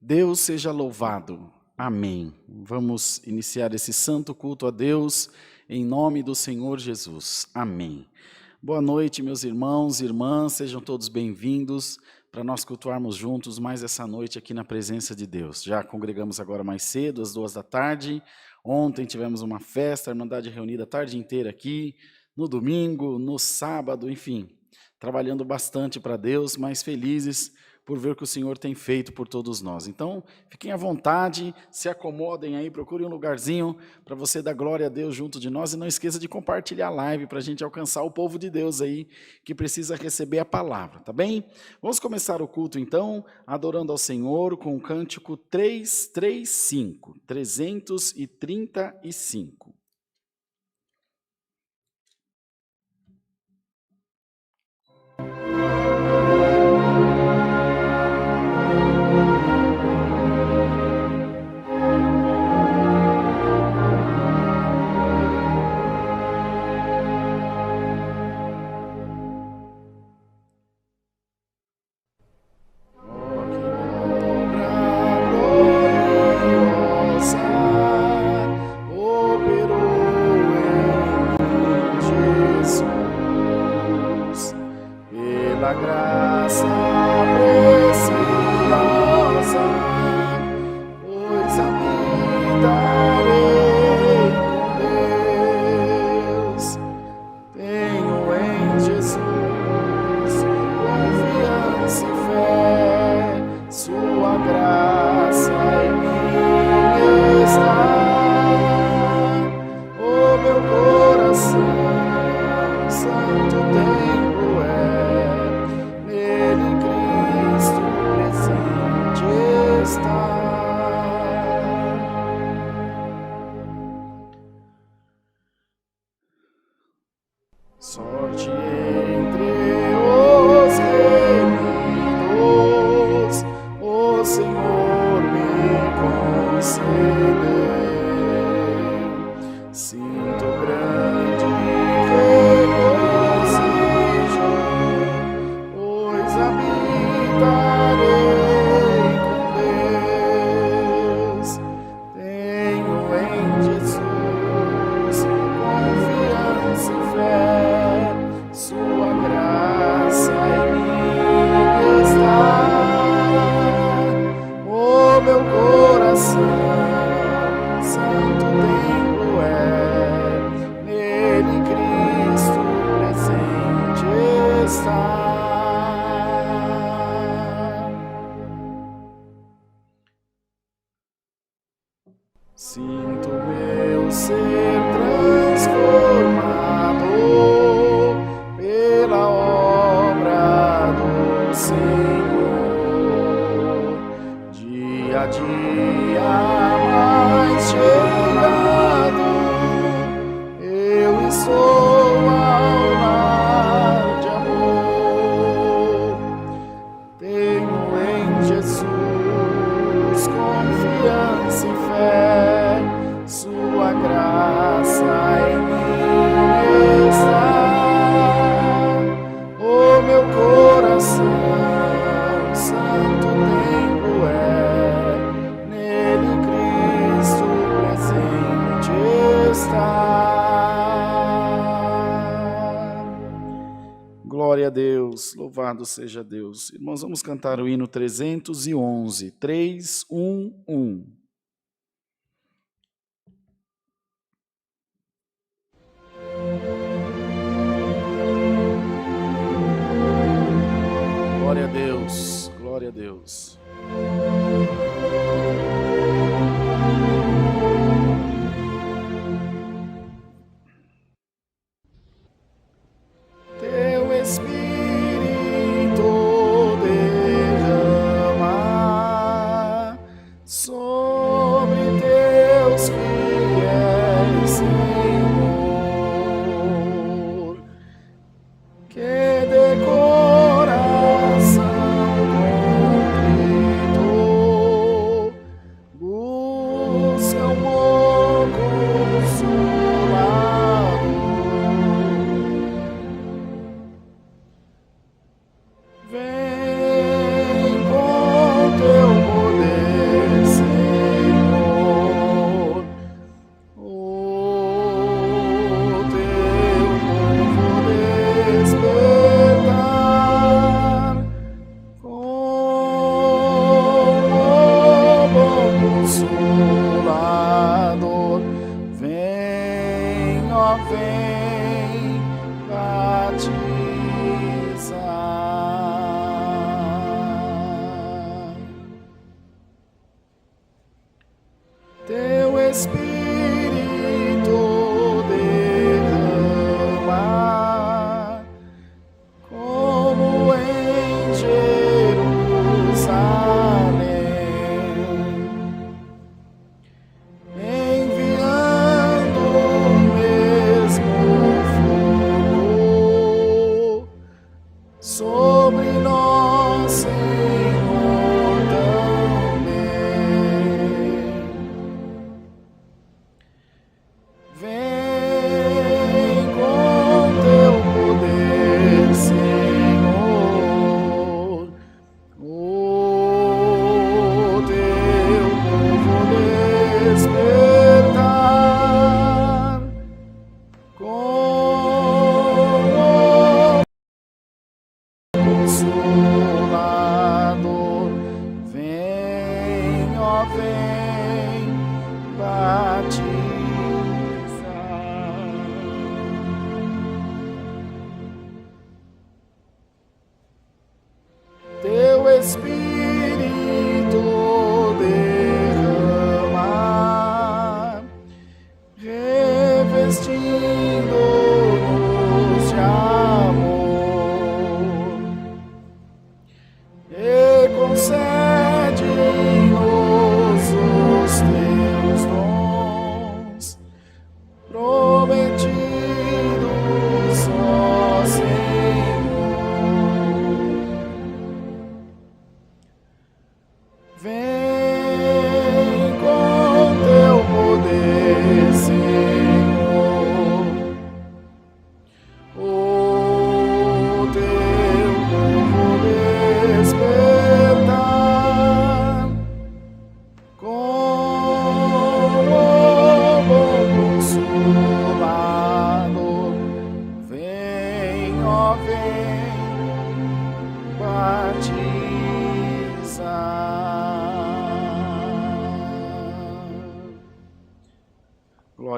Deus seja louvado. Amém. Vamos iniciar esse santo culto a Deus em nome do Senhor Jesus. Amém. Boa noite, meus irmãos e irmãs, sejam todos bem-vindos para nós cultuarmos juntos mais essa noite aqui na presença de Deus. Já congregamos agora mais cedo, às 14h. Ontem tivemos uma festa, a Irmandade reunida a tarde inteira aqui, no domingo, no sábado, enfim, trabalhando bastante para Deus, mas felizes por ver o que o Senhor tem feito por todos nós. Então, fiquem à vontade, se acomodem aí, procurem um lugarzinho para você dar glória a Deus junto de nós e não esqueça de compartilhar a live para a gente alcançar o povo de Deus aí que precisa receber a palavra, tá bem? Vamos começar o culto então, adorando ao Senhor com o cântico 335, 335. Sorte entre os remidos, o Senhor me concedeu. Sinto grande regozijo, pois habitarei com Deus. Tenho em Jesus confiança e fé. Sua graça em mim está, o meu coração, santo templo é, nele Cristo presente está. Sinto meu ser transformado pela obra do Senhor, dia a dia mais chegado, eu estou ao lar de amor. Tenho em Jesus confiança e fé, sua graça em mim está. O meu coração, santo templo é, nele Cristo presente está. Glória a Deus, louvado seja Deus. Irmãos, vamos cantar o hino 311, 311. Glória a Deus, glória a Deus. Teu Espírito derrama sobre teus fiéis, Senhor, que de coração contrito buscam o consolador. Vem com teu poder, Senhor, o teu povo despertar com o bom consolador. Vem, ó, vem batizar.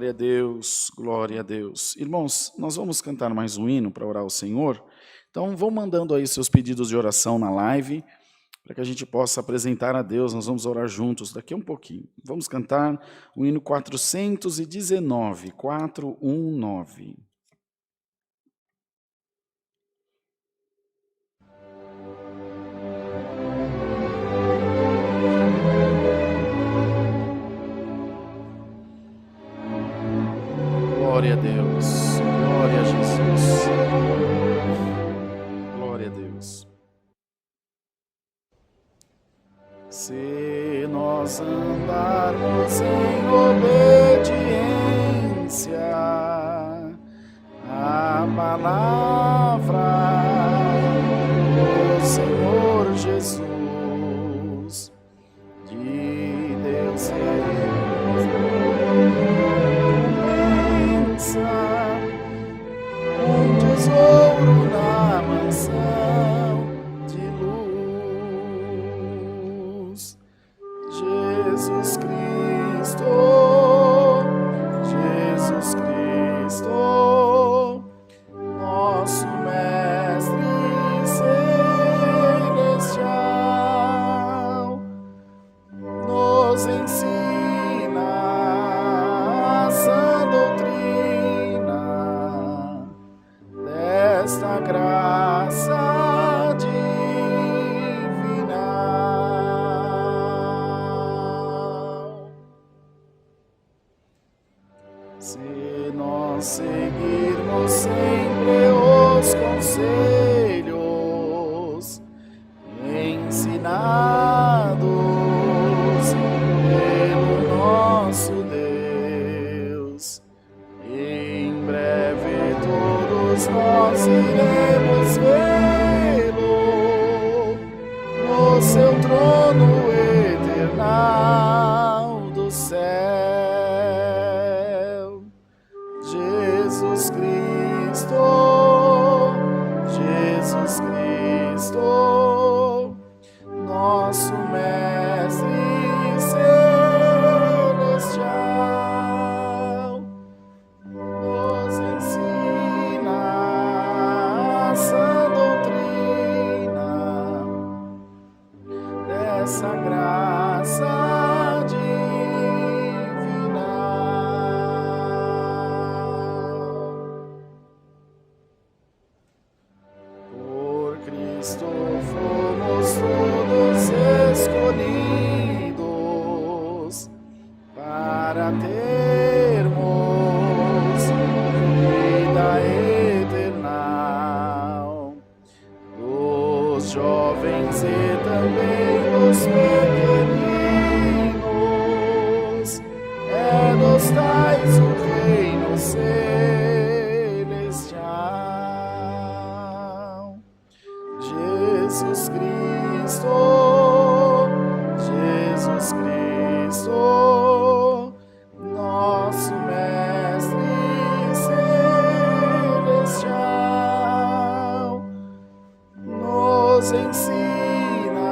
Glória a Deus, glória a Deus. Irmãos, nós vamos cantar mais um hino para orar ao Senhor. Então, vão mandando aí seus pedidos de oração na live, para que a gente possa apresentar a Deus. Nós vamos orar juntos daqui a um pouquinho. Vamos cantar o hino 419, 419. Glória a Deus, glória a Jesus, glória a Deus. Se nós andarmos em obediência à palavra do Senhor Jesus, de Deus seremos um tesouro na mansão de luz. Jesus Cristo, Jesus Cristo, nosso Mestre celestial, nos ensina a sã doutrina desta graça divinal. Se nós seguirmos sempre os conselhos ensinados pelo nosso Deus, em breve todos nós iremos vê-lo no seu trono eternal do céu. Jesus Cristo, Jesus Cristo, nosso Mestre celestial, nos ensina a sã doutrina dessa graça divinal. Por Cristo fomos todos escolhidos para termos vida eternal. Dos jovens e também dos pequeninos, é dos tais o reino celestial. Jesus Cristo, Jesus Cristo, nosso Mestre celestial, nos ensina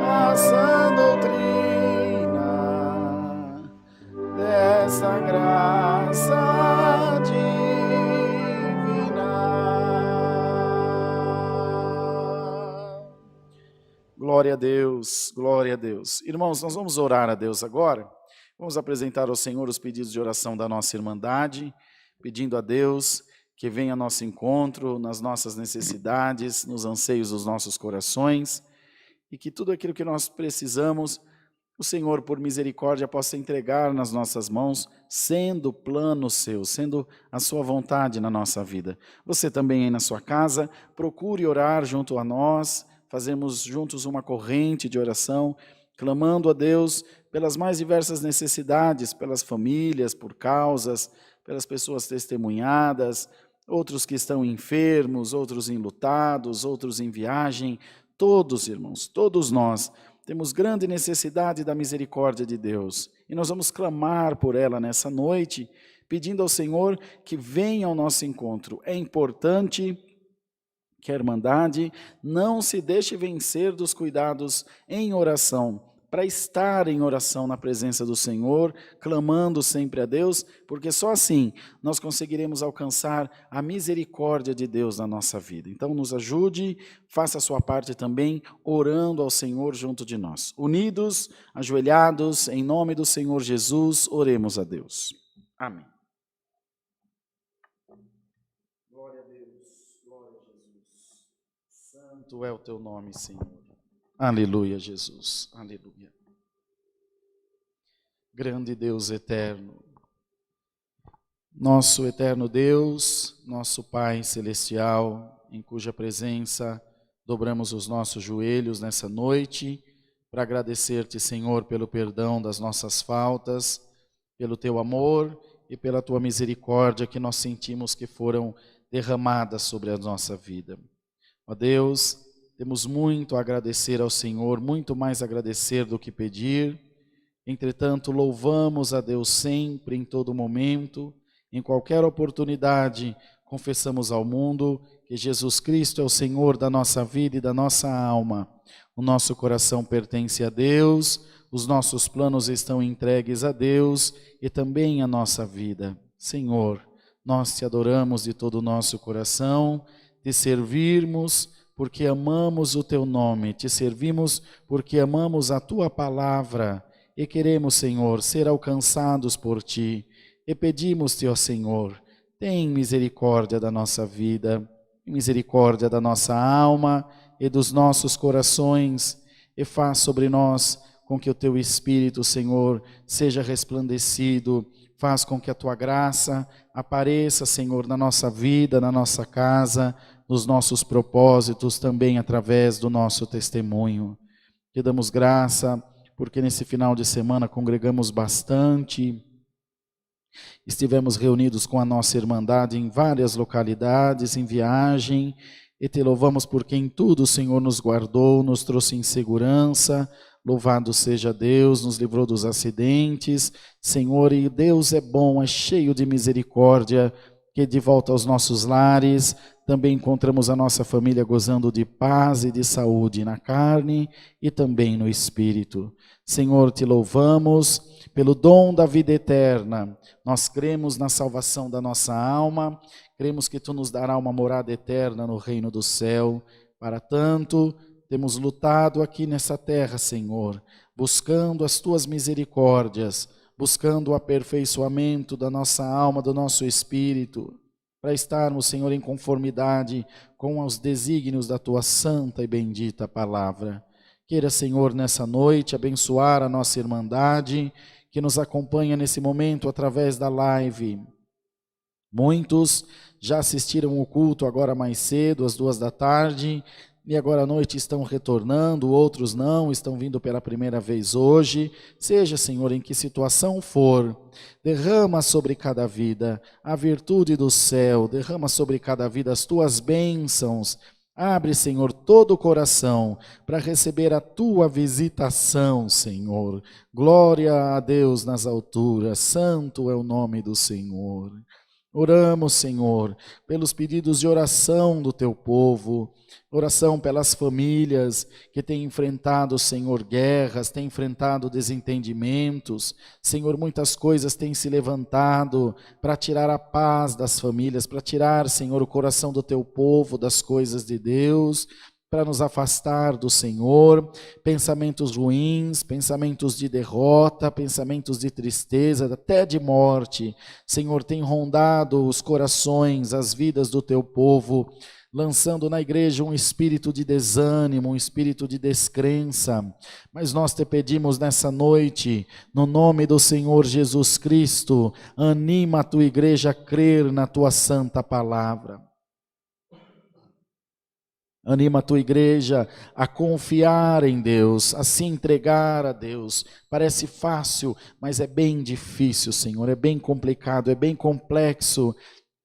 a sã doutrina dessa graça divinal. Glória a Deus, glória a Deus. Irmãos, nós vamos orar a Deus agora. Vamos apresentar ao Senhor os pedidos de oração da nossa irmandade, pedindo a Deus que venha ao nosso encontro, nas nossas necessidades, nos anseios dos nossos corações, e que tudo aquilo que nós precisamos, o Senhor, por misericórdia, possa entregar nas nossas mãos, sendo plano seu, sendo a sua vontade na nossa vida. Você também aí na sua casa, procure orar junto a nós, fazemos juntos uma corrente de oração, clamando a Deus pelas mais diversas necessidades, pelas famílias, por causas, pelas pessoas testemunhadas, outros que estão enfermos, outros enlutados, outros em viagem. Todos, irmãos, todos nós temos grande necessidade da misericórdia de Deus. E nós vamos clamar por ela nessa noite, pedindo ao Senhor que venha ao nosso encontro. É importante que a irmandade não se deixe vencer dos cuidados em oração para estar em oração na presença do Senhor, clamando sempre a Deus, porque só assim nós conseguiremos alcançar a misericórdia de Deus na nossa vida. Então nos ajude, faça a sua parte também, orando ao Senhor junto de nós. Unidos, ajoelhados, em nome do Senhor Jesus, oremos a Deus. Amém. Glória a Deus, glória a Jesus. Santo é o teu nome, Senhor. Aleluia, Jesus. Aleluia. Grande Deus eterno. Nosso eterno Deus, nosso Pai celestial, em cuja presença dobramos os nossos joelhos nessa noite, para agradecer-te, Senhor, pelo perdão das nossas faltas, pelo teu amor e pela tua misericórdia que nós sentimos que foram derramadas sobre a nossa vida. Ó Deus, temos muito a agradecer ao Senhor, muito mais a agradecer do que pedir. Entretanto, louvamos a Deus sempre, em todo momento, em qualquer oportunidade, confessamos ao mundo que Jesus Cristo é o Senhor da nossa vida e da nossa alma. O nosso coração pertence a Deus, os nossos planos estão entregues a Deus e também a nossa vida. Senhor, nós te adoramos de todo o nosso coração, te servirmos porque amamos o teu nome, te servimos porque amamos a tua palavra e queremos, Senhor, ser alcançados por ti. E pedimos-te, ó Senhor, tem misericórdia da nossa vida, misericórdia da nossa alma e dos nossos corações, e faz sobre nós com que o teu Espírito, Senhor, seja resplandecido, faz com que a tua graça apareça, Senhor, na nossa vida, na nossa casa, nos nossos propósitos, também através do nosso testemunho. Te damos graça, porque nesse final de semana congregamos bastante, estivemos reunidos com a nossa irmandade em várias localidades, em viagem, e te louvamos porque em tudo o Senhor nos guardou, nos trouxe em segurança. Louvado seja Deus, nos livrou dos acidentes. Senhor, e Deus é bom, é cheio de misericórdia, que de volta aos nossos lares, também encontramos a nossa família gozando de paz e de saúde na carne e também no espírito. Senhor, te louvamos pelo dom da vida eterna. Nós cremos na salvação da nossa alma, cremos que tu nos dará uma morada eterna no reino do céu. Para tanto, temos lutado aqui nessa terra, Senhor, buscando as tuas misericórdias, buscando o aperfeiçoamento da nossa alma, do nosso espírito, para estarmos, Senhor, em conformidade com os desígnios da tua santa e bendita palavra. Queira, Senhor, nessa noite abençoar a nossa irmandade, que nos acompanha nesse momento através da live. Muitos já assistiram o culto agora mais cedo, às 14h, e agora à noite estão retornando, outros não, estão vindo pela primeira vez hoje. Seja, Senhor, em que situação for, derrama sobre cada vida a virtude do céu, derrama sobre cada vida as tuas bênçãos. Abre, Senhor, todo o coração para receber a tua visitação, Senhor. Glória a Deus nas alturas, santo é o nome do Senhor. Oramos, Senhor, pelos pedidos de oração do teu povo, oração pelas famílias que têm enfrentado, Senhor, guerras, têm enfrentado desentendimentos. Senhor, muitas coisas têm se levantado para tirar a paz das famílias, para tirar, Senhor, o coração do teu povo das coisas de Deus, para nos afastar do Senhor, pensamentos ruins, pensamentos de derrota, pensamentos de tristeza, até de morte. Senhor, tem rondado os corações, as vidas do teu povo, lançando na igreja um espírito de desânimo, um espírito de descrença. Mas nós te pedimos nessa noite, no nome do Senhor Jesus Cristo, anima a tua igreja a crer na tua santa palavra. Anima a tua igreja a confiar em Deus, a se entregar a Deus. Parece fácil, mas é bem difícil, Senhor, é bem complicado, é bem complexo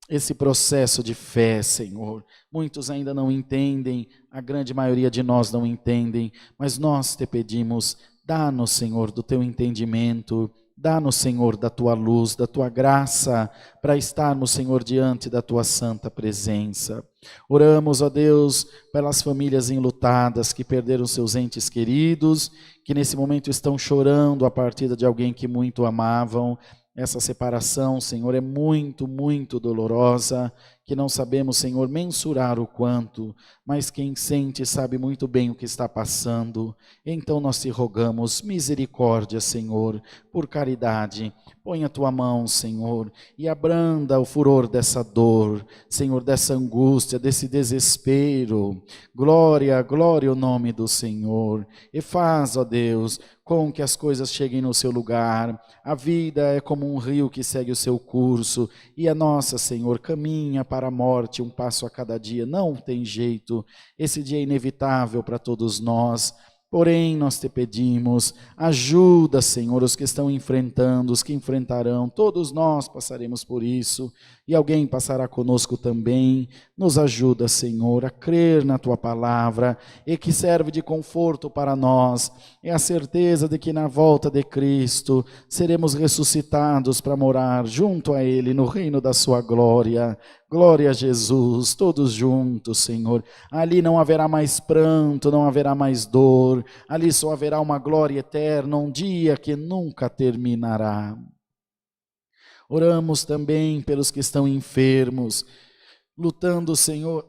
esse processo de fé, Senhor. Muitos ainda não entendem, a grande maioria de nós não entendem, mas nós te pedimos, dá-nos, Senhor, do teu entendimento, Dá-nos, Senhor, da tua luz, da tua graça, para estarmos, Senhor, diante da tua santa presença. Oramos, ó Deus, pelas famílias enlutadas que perderam seus entes queridos, que nesse momento estão chorando a partida de alguém que muito amavam. Essa separação, Senhor, é muito, muito dolorosa, que não sabemos, Senhor, mensurar o quanto, mas quem sente sabe muito bem o que está passando. Então nós te rogamos, misericórdia, Senhor, por caridade, põe a tua mão, Senhor, e abranda o furor dessa dor, Senhor, dessa angústia, desse desespero. Glória, glória ao nome do Senhor. E faz, ó Deus, com que as coisas cheguem no seu lugar. A vida é como um rio que segue o seu curso, e a nossa, Senhor, caminha para a morte, um passo a cada dia. Não tem jeito, esse dia é inevitável para todos nós. Porém, nós te pedimos, ajuda, Senhor, os que estão enfrentando, os que enfrentarão, todos nós passaremos por isso, e alguém passará conosco também. Nos ajuda, Senhor, a crer na tua palavra, e que serve de conforto para nós, é a certeza de que na volta de Cristo seremos ressuscitados para morar junto a Ele no reino da sua glória. Glória a Jesus, todos juntos, Senhor. Ali não haverá mais pranto, não haverá mais dor, ali só haverá uma glória eterna, um dia que nunca terminará. Oramos também pelos que estão enfermos, lutando, Senhor,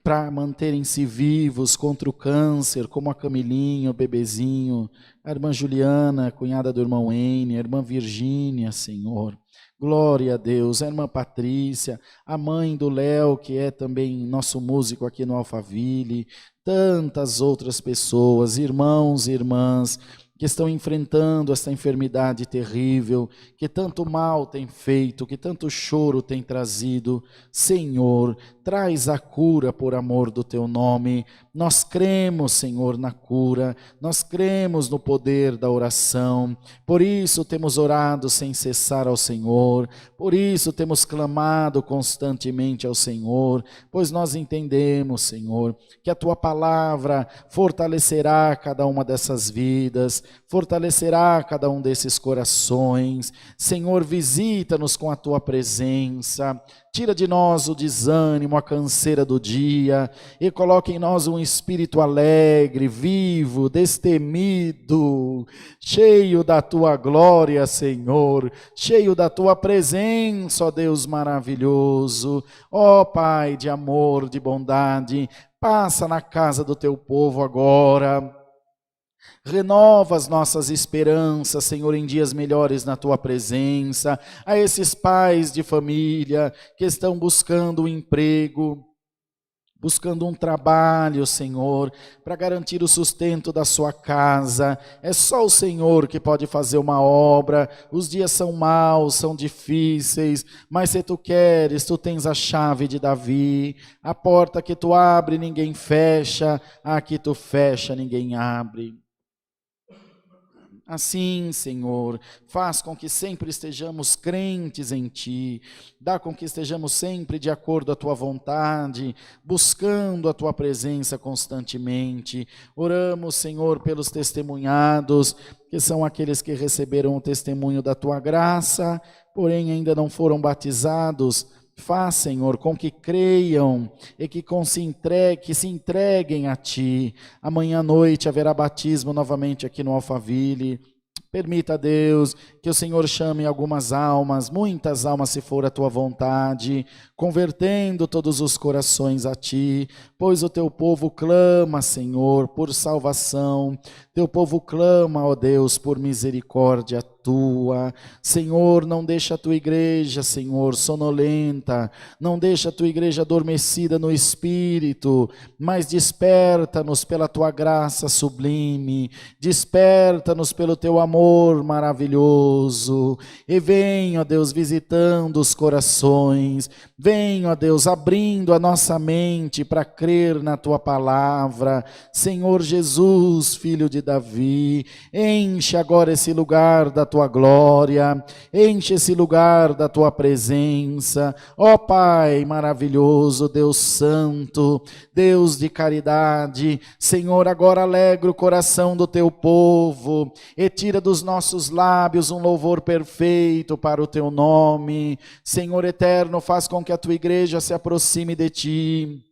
para manterem-se vivos contra o câncer, como a Camilinha, o bebezinho, a irmã Juliana, a cunhada do irmão Ene, a irmã Virgínia, Senhor. Glória a Deus, a irmã Patrícia, a mãe do Léo, que é também nosso músico aqui no Alphaville, tantas outras pessoas, irmãos e irmãs, que estão enfrentando essa enfermidade terrível, que tanto mal tem feito, que tanto choro tem trazido. Senhor, traz a cura por amor do teu nome. Nós cremos, Senhor, na cura, nós cremos no poder da oração, por isso temos orado sem cessar ao Senhor, por isso temos clamado constantemente ao Senhor, pois nós entendemos, Senhor, que a tua palavra fortalecerá cada uma dessas vidas, fortalecerá cada um desses corações. Senhor, visita-nos com a tua presença, tira de nós o desânimo, a canseira do dia, e coloca em nós um espírito alegre, vivo, destemido, cheio da tua glória, Senhor, cheio da tua presença, ó Deus maravilhoso. Ó Pai de amor, de bondade, passa na casa do teu povo agora. Renova as nossas esperanças, Senhor, em dias melhores na tua presença. A esses pais de família que estão buscando um emprego, buscando um trabalho, Senhor, para garantir o sustento da sua casa. É só o Senhor que pode fazer uma obra. Os dias são maus, são difíceis, mas se tu queres, tu tens a chave de Davi. A porta que tu abre, ninguém fecha. A que tu fecha, ninguém abre. Assim, Senhor, faz com que sempre estejamos crentes em Ti, dá com que estejamos sempre de acordo à Tua vontade, buscando a Tua presença constantemente. Oramos, Senhor, pelos testemunhados, que são aqueles que receberam o testemunho da Tua graça, porém ainda não foram batizados. Faz, Senhor, com que creiam e que se entreguem a Ti. Amanhã à noite haverá batismo novamente aqui no Alphaville. Permita, Deus, que o Senhor chame algumas almas, muitas almas se for a Tua vontade, convertendo todos os corações a Ti, pois o Teu povo clama, Senhor, por salvação. Teu povo clama, ó Deus, por misericórdia Tua. Senhor, não deixa a Tua igreja, Senhor, sonolenta, não deixa a Tua igreja adormecida no espírito, mas desperta-nos pela Tua graça sublime, desperta-nos pelo Teu amor maravilhoso, e vem, ó Deus, visitando os corações, vem, ó Deus, abrindo a nossa mente para crer na Tua palavra. Senhor Jesus, Filho de Davi, enche agora esse lugar da tua glória, enche esse lugar da tua presença, ó Pai maravilhoso, Deus santo, Deus de caridade. Senhor, agora alegra o coração do teu povo e tira dos nossos lábios um louvor perfeito para o teu nome. Senhor eterno, faz com que a tua igreja se aproxime de ti.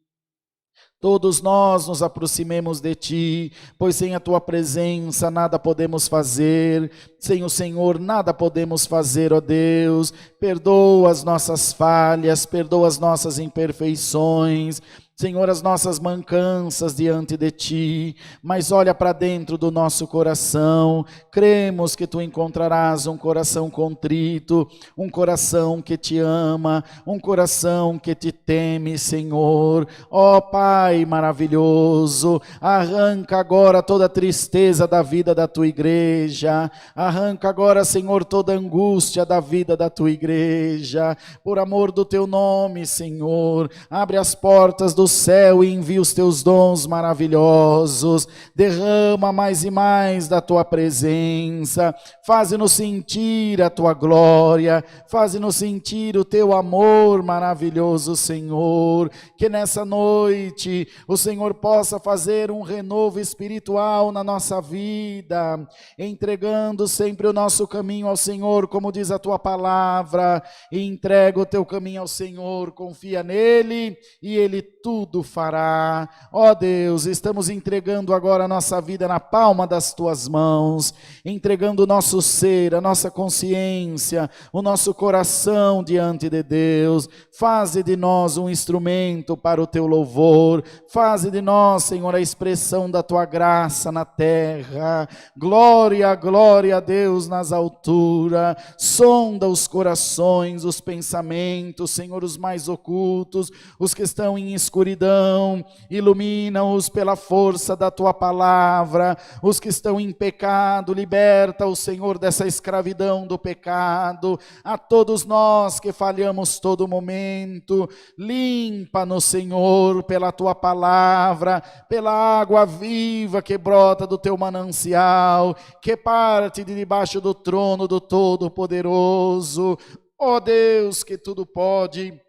Todos nós nos aproximemos de ti, pois sem a tua presença nada podemos fazer, sem o Senhor nada podemos fazer, ó Deus. Perdoa as nossas falhas, perdoa as nossas imperfeições, Senhor, as nossas mancanças diante de ti, mas olha para dentro do nosso coração. Cremos que tu encontrarás um coração contrito, um coração que te ama, um coração que te teme, Senhor. Ó Pai maravilhoso, arranca agora toda a tristeza da vida da tua igreja, arranca agora, Senhor, toda a angústia da vida da tua igreja, por amor do teu nome, Senhor. Abre as portas do céu e envia os teus dons maravilhosos, derrama mais e mais da tua presença, faze-nos sentir a tua glória, faze-nos sentir o teu amor maravilhoso, Senhor. Que nessa noite o Senhor possa fazer um renovo espiritual na nossa vida, entregando sempre o nosso caminho ao Senhor, como diz a tua palavra, e entrega o teu caminho ao Senhor, confia nele e ele tudo fará. Ó Deus, estamos entregando agora a nossa vida na palma das tuas mãos, entregando o nosso ser, a nossa consciência, o nosso coração diante de Deus. Faze de nós um instrumento para o teu louvor, faze de nós, Senhor, a expressão da tua graça na terra. Glória, glória a Deus nas alturas. Sonda os corações, os pensamentos, Senhor, os mais ocultos, os que estão em escuridão, ilumina-os pela força da tua palavra. Os que estão em pecado, liberta-os, Senhor, dessa escravidão do pecado. A todos nós que falhamos todo momento, limpa-nos, Senhor, pela tua palavra, pela água viva que brota do teu manancial, que parte de debaixo do trono do Todo-Poderoso. Ó Deus que tudo pode,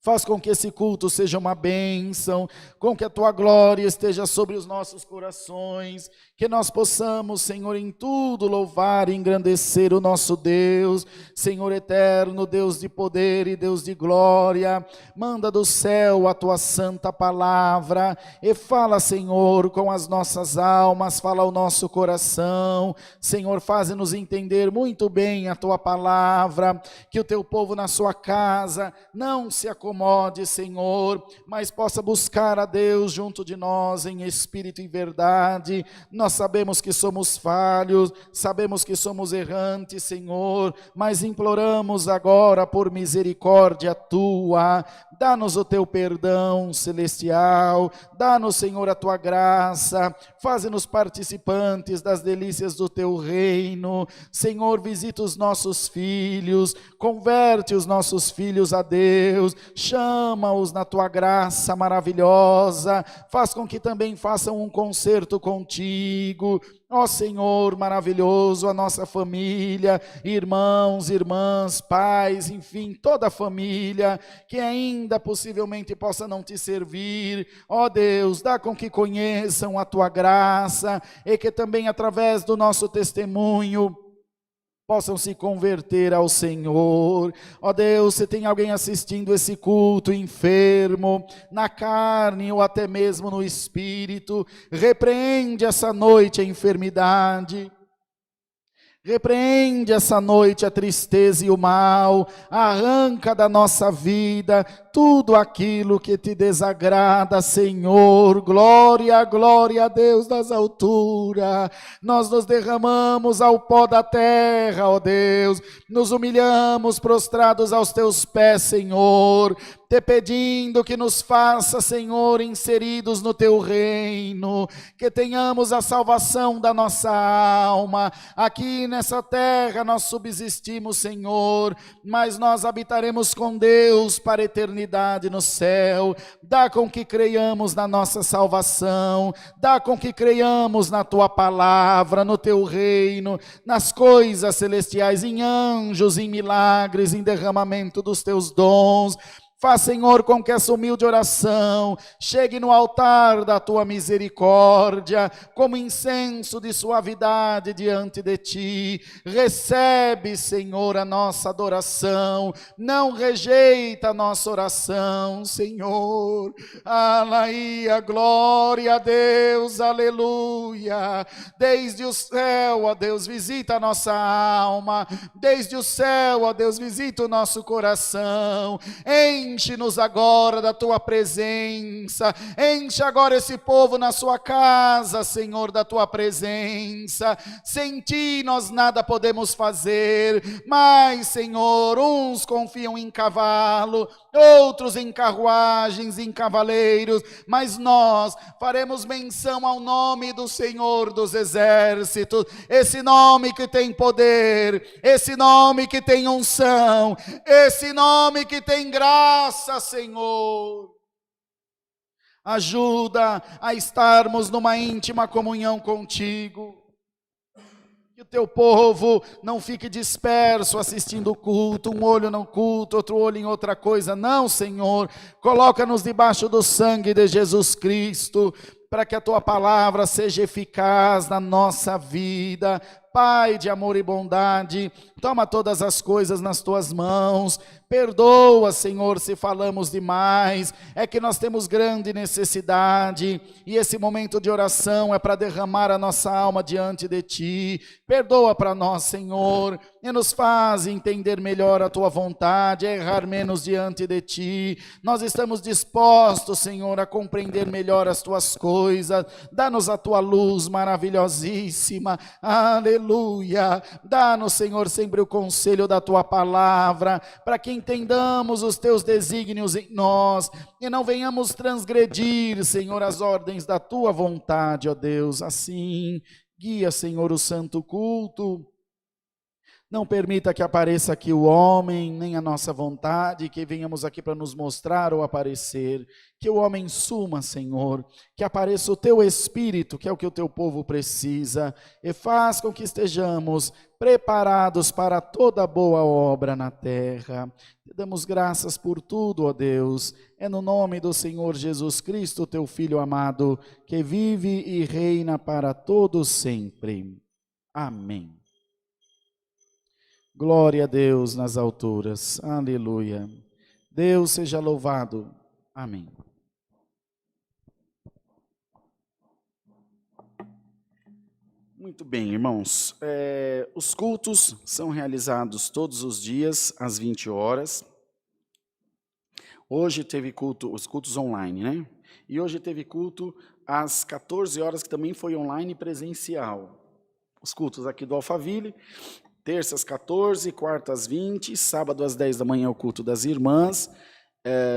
faz com que esse culto seja uma bênção, com que a tua glória esteja sobre os nossos corações, que nós possamos, Senhor, em tudo louvar e engrandecer o nosso Deus. Senhor eterno, Deus de poder e Deus de glória, manda do céu a tua santa palavra e fala, Senhor, com as nossas almas, fala ao nosso coração. Senhor, faze-nos entender muito bem a tua palavra, que o teu povo na sua casa não se acomode, Senhor, mas possa buscar a Deus junto de nós em espírito e verdade. Nós sabemos que somos falhos, sabemos que somos errantes, Senhor, mas imploramos agora por misericórdia tua. Dá-nos o teu perdão celestial, dá-nos, Senhor, a tua graça, faze-nos participantes das delícias do teu reino. Senhor, visita os nossos filhos, converte os nossos filhos a Deus, chama-os na tua graça maravilhosa, faz com que também façam um concerto contigo. Ó Senhor maravilhoso, a nossa família, irmãos, irmãs, pais, enfim, toda a família que ainda possivelmente possa não te servir. Ó Deus, dá com que conheçam a tua graça e que também através do nosso testemunho possam se converter ao Senhor. Ó Deus, se tem alguém assistindo esse culto enfermo, na carne ou até mesmo no espírito, repreende essa noite a enfermidade. Repreende essa noite a tristeza e o mal, arranca da nossa vida tudo aquilo que te desagrada, Senhor. Glória, glória a Deus das alturas. Nós nos derramamos ao pó da terra, ó Deus, nos humilhamos prostrados aos teus pés, Senhor, te pedindo que nos faça, Senhor, inseridos no teu reino, que tenhamos a salvação da nossa alma. Aqui nessa terra nós subsistimos, Senhor, mas nós habitaremos com Deus para a eternidade. serenidade no céu, dá com que creiamos na nossa salvação, dá com que creiamos na tua palavra, no teu reino, nas coisas celestiais, em anjos, em milagres, em derramamento dos teus dons. Faz, Senhor, com que essa humilde oração chegue no altar da tua misericórdia, como incenso de suavidade diante de ti. Recebe, Senhor, a nossa adoração, não rejeita a nossa oração, Senhor. Aleluia, glória a Deus, aleluia. Desde o céu, ó Deus, visita a nossa alma, desde o céu, ó Deus, visita o nosso coração. Enche-nos agora da tua presença, enche agora esse povo na sua casa, Senhor, da tua presença. Sem ti nós nada podemos fazer, mas, Senhor, uns confiam em cavalo, outros em carruagens, em cavaleiros, mas nós faremos menção ao nome do Senhor dos Exércitos, esse nome que tem poder, esse nome que tem unção, esse nome que tem graça, Senhor. Ajuda a estarmos numa íntima comunhão contigo. Que o teu povo não fique disperso assistindo o culto, um olho no culto, outro olho em outra coisa. Não, Senhor, coloca-nos debaixo do sangue de Jesus Cristo, para que a tua palavra seja eficaz na nossa vida. Pai de amor e bondade, toma todas as coisas nas tuas mãos. Perdoa, Senhor, se falamos demais, é que nós temos grande necessidade, e esse momento de oração é para derramar a nossa alma diante de ti. Perdoa para nós, Senhor, e nos faz entender melhor a tua vontade, a errar menos diante de ti. Nós estamos dispostos, Senhor, a compreender melhor as tuas coisas. Dá-nos a tua luz maravilhosíssima, aleluia. Dá-nos, Senhor, sempre o conselho da tua palavra, para que entendamos os teus desígnios em nós e não venhamos transgredir, Senhor, as ordens da tua vontade, ó Deus. Assim, guia, Senhor, o santo culto. Não permita que apareça aqui o homem, nem a nossa vontade, que venhamos aqui para nos mostrar ou aparecer. Que o homem suma, Senhor, que apareça o teu Espírito, que é o que o teu povo precisa, e faz com que estejamos preparados para toda boa obra na terra. Te damos graças por tudo, ó Deus. É no nome do Senhor Jesus Cristo, teu Filho amado, que vive e reina para todos sempre. Amém. Glória a Deus nas alturas, aleluia. Deus seja louvado, amém. Muito bem, irmãos, os cultos são realizados todos os dias às 20 horas. Hoje teve culto, os cultos online, né? E hoje teve culto às 14 horas, que também foi online e presencial. Os cultos aqui do Alphaville. Terças 14, quartas 20, sábado às 10 da manhã o culto das irmãs,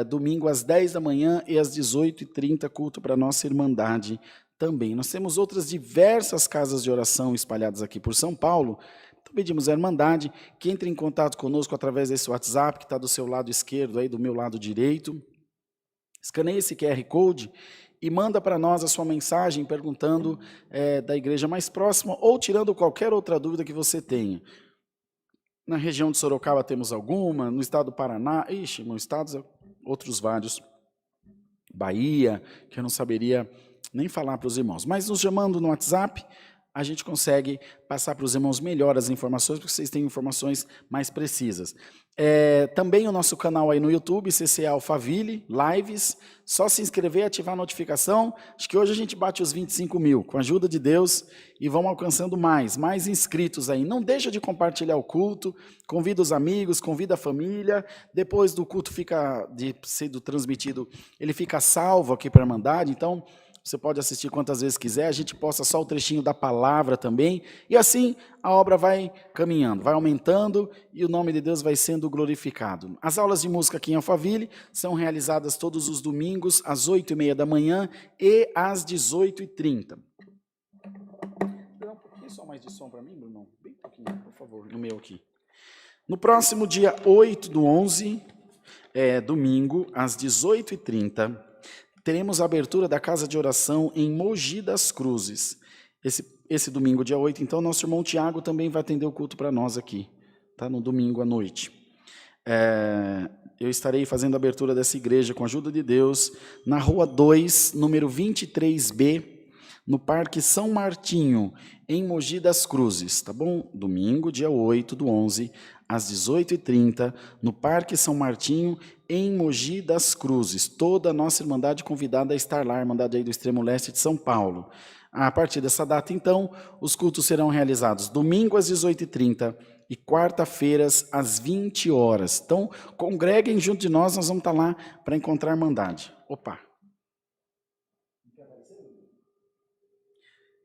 domingo às 10 da manhã e às 18h30 culto para a nossa Irmandade também. Nós temos outras diversas casas de oração espalhadas aqui por São Paulo. Então pedimos à Irmandade que entre em contato conosco através desse WhatsApp que está do seu lado esquerdo, aí do meu lado direito. Escaneie esse QR Code e manda para nós a sua mensagem perguntando da igreja mais próxima ou tirando qualquer outra dúvida que você tenha. Na região de Sorocaba temos alguma, no estado do Paraná, no estado outros vários, Bahia, que eu não saberia nem falar para os irmãos. Mas nos chamando no WhatsApp, a gente consegue passar para os irmãos melhor as informações, porque vocês têm informações mais precisas. Também o nosso canal aí no YouTube, CCA Alphaville, lives, só se inscrever e ativar a notificação. Acho que hoje a gente bate os 25 mil, com a ajuda de Deus, e vamos alcançando mais inscritos aí. Não deixa de compartilhar o culto, convida os amigos, convida a família. Depois do culto sendo transmitido, ele fica salvo aqui para a Irmandade, então você pode assistir quantas vezes quiser, a gente posta só o trechinho da palavra também, e assim a obra vai caminhando, vai aumentando, e o nome de Deus vai sendo glorificado. As aulas de música aqui em Alphaville são realizadas todos os domingos, às 8h30 da manhã e às 18h30. Dá um pouquinho só mais de som para mim, Bruno? Bem pouquinho, por favor, no meu aqui. No próximo dia 8/11, domingo, às 18h30, teremos a abertura da casa de oração em Mogi das Cruzes. Esse domingo, dia 8, então, nosso irmão Tiago também vai atender o culto para nós aqui, tá? No domingo à noite. Eu estarei fazendo a abertura dessa igreja, com a ajuda de Deus, na Rua 2, número 23B, no Parque São Martinho, em Mogi das Cruzes, tá bom? Domingo, dia 8/11, às 18h30, no Parque São Martinho, em Mogi das Cruzes. Toda a nossa Irmandade convidada a estar lá, Irmandade aí do Extremo Leste de São Paulo. A partir dessa data, então, os cultos serão realizados domingo às 18h30 e quarta-feiras às 20 horas. Então, congreguem junto de nós vamos estar lá para encontrar a Irmandade. Opa!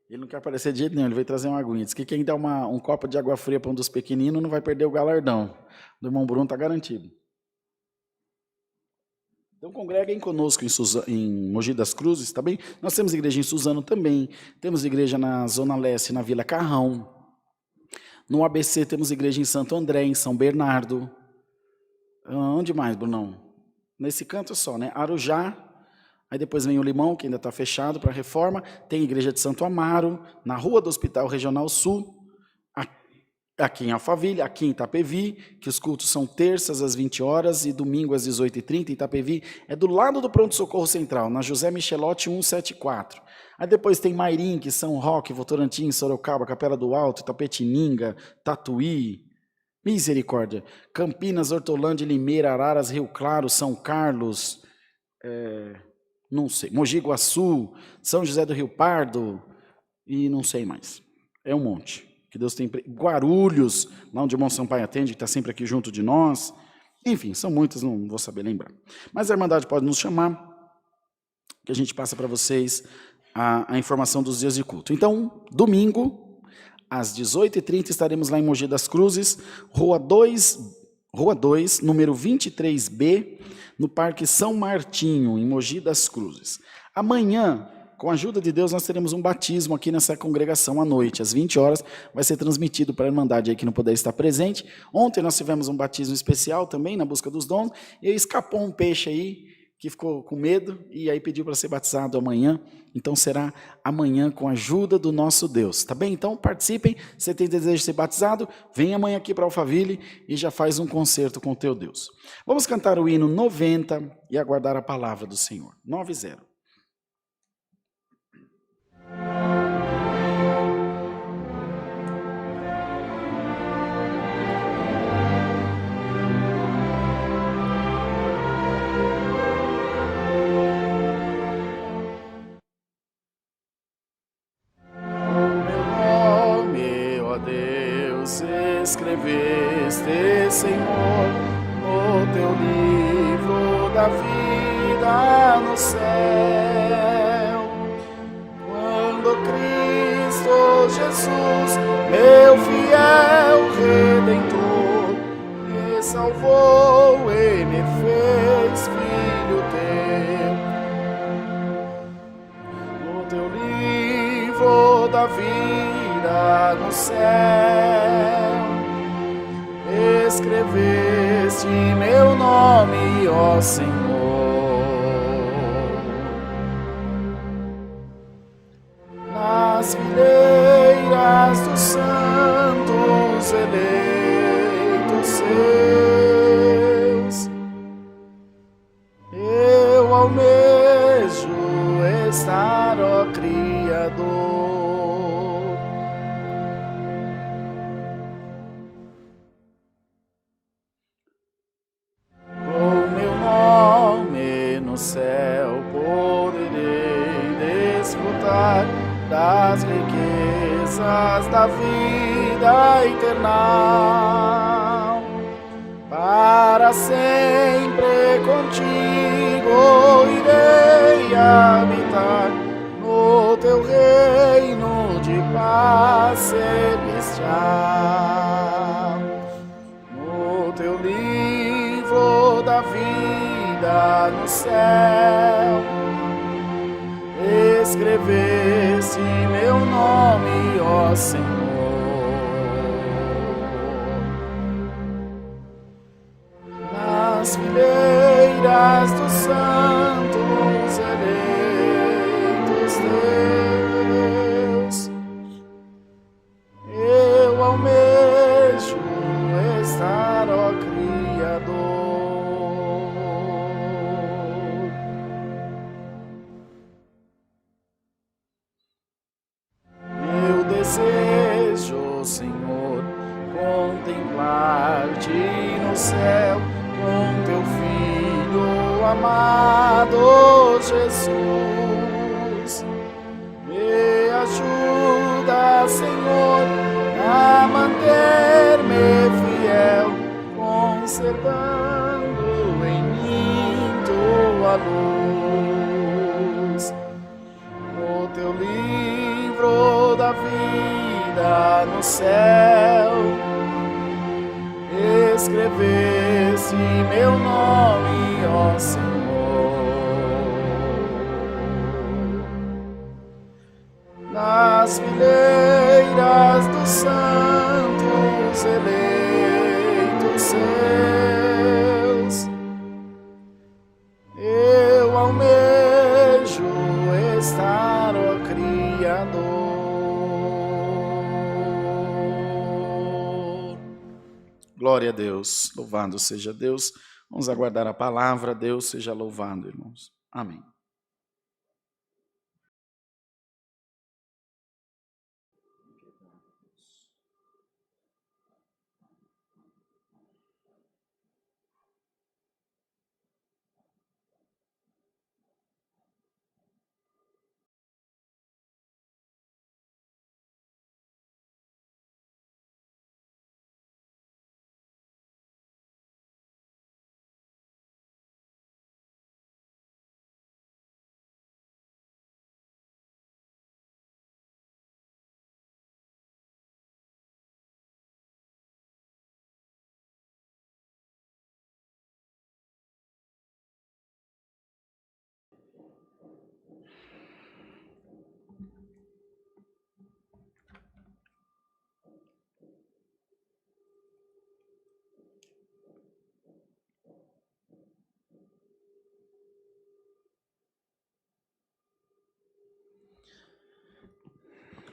Ele não quer aparecer de jeito nenhum, ele veio trazer uma aguinha. Diz que quem dá um copo de água fria para um dos pequeninos não vai perder o galardão. Do irmão Bruno está garantido. Então, congreguem conosco em Mogi das Cruzes, tá bem? Nós temos igreja em Suzano também, temos igreja na Zona Leste, na Vila Carrão. No ABC temos igreja em Santo André, em São Bernardo. Onde mais, Brunão? Nesse canto é só, né? Arujá. Aí depois vem o Limão, que ainda está fechado para reforma. Tem a igreja de Santo Amaro, na Rua do Hospital Regional Sul, aqui em Alphaville, aqui em Itapevi, que os cultos são terças às 20 horas e domingo às 18h30. Itapevi é do lado do Pronto Socorro Central, na José Michelotti 174. Aí depois tem Mairinque, São Roque, Votorantim, Sorocaba, Capela do Alto, Itapetininga, Tatuí, misericórdia, Campinas, Hortolândia, Limeira, Araras, Rio Claro, São Carlos, não sei, Mogi Guaçu, São José do Rio Pardo e não sei mais. É um monte. Que Deus tem. Guarulhos, lá onde o irmão Sampaio atende, que está sempre aqui junto de nós. Enfim, são muitas, não vou saber lembrar. Mas a Irmandade pode nos chamar, que a gente passa para vocês a informação dos dias de culto. Então, domingo, às 18h30, estaremos lá em Mogi das Cruzes, Rua 2, número 23B, no Parque São Martinho, em Mogi das Cruzes. Amanhã, com a ajuda de Deus, nós teremos um batismo aqui nessa congregação à noite, às 20 horas, vai ser transmitido para a Irmandade aí que não puder estar presente. Ontem nós tivemos um batismo especial também, na busca dos dons, e escapou um peixe aí, que ficou com medo, e aí pediu para ser batizado amanhã. Então será amanhã com a ajuda do nosso Deus, tá bem? Então participem, você tem desejo de ser batizado, vem amanhã aqui para Alphaville e já faz um concerto com o teu Deus. Vamos cantar o hino 90 e aguardar a palavra do Senhor. 90. Escreveste, Senhor, no teu livro da vida no céu. Quando Cristo Jesus, meu fiel Redentor, me salvou e me fez filho teu. No teu livro da vida no céu, escreveste meu nome, ó Senhor. Nas fileiras dos santos eleitos seus, eu almejo estar, ó Criador. Céu poderei desfrutar das riquezas da vida eterna. Para sempre contigo irei habitar no teu reino de paz celestial. No teu livro da vida no céu, escreveste meu nome, ó Senhor. Nas fileiras amado Jesus. Me ajuda, Senhor, a manter-me fiel, conservando em mim tua luz. O teu livro da vida no céu, escreveste meu nome, ó Senhor, nas fileiras dos santos eleitos seus. Eu almejo estar, ó Criador. Glória a Deus, louvado seja Deus. Vamos aguardar a palavra. Deus seja louvado, irmãos. Amém.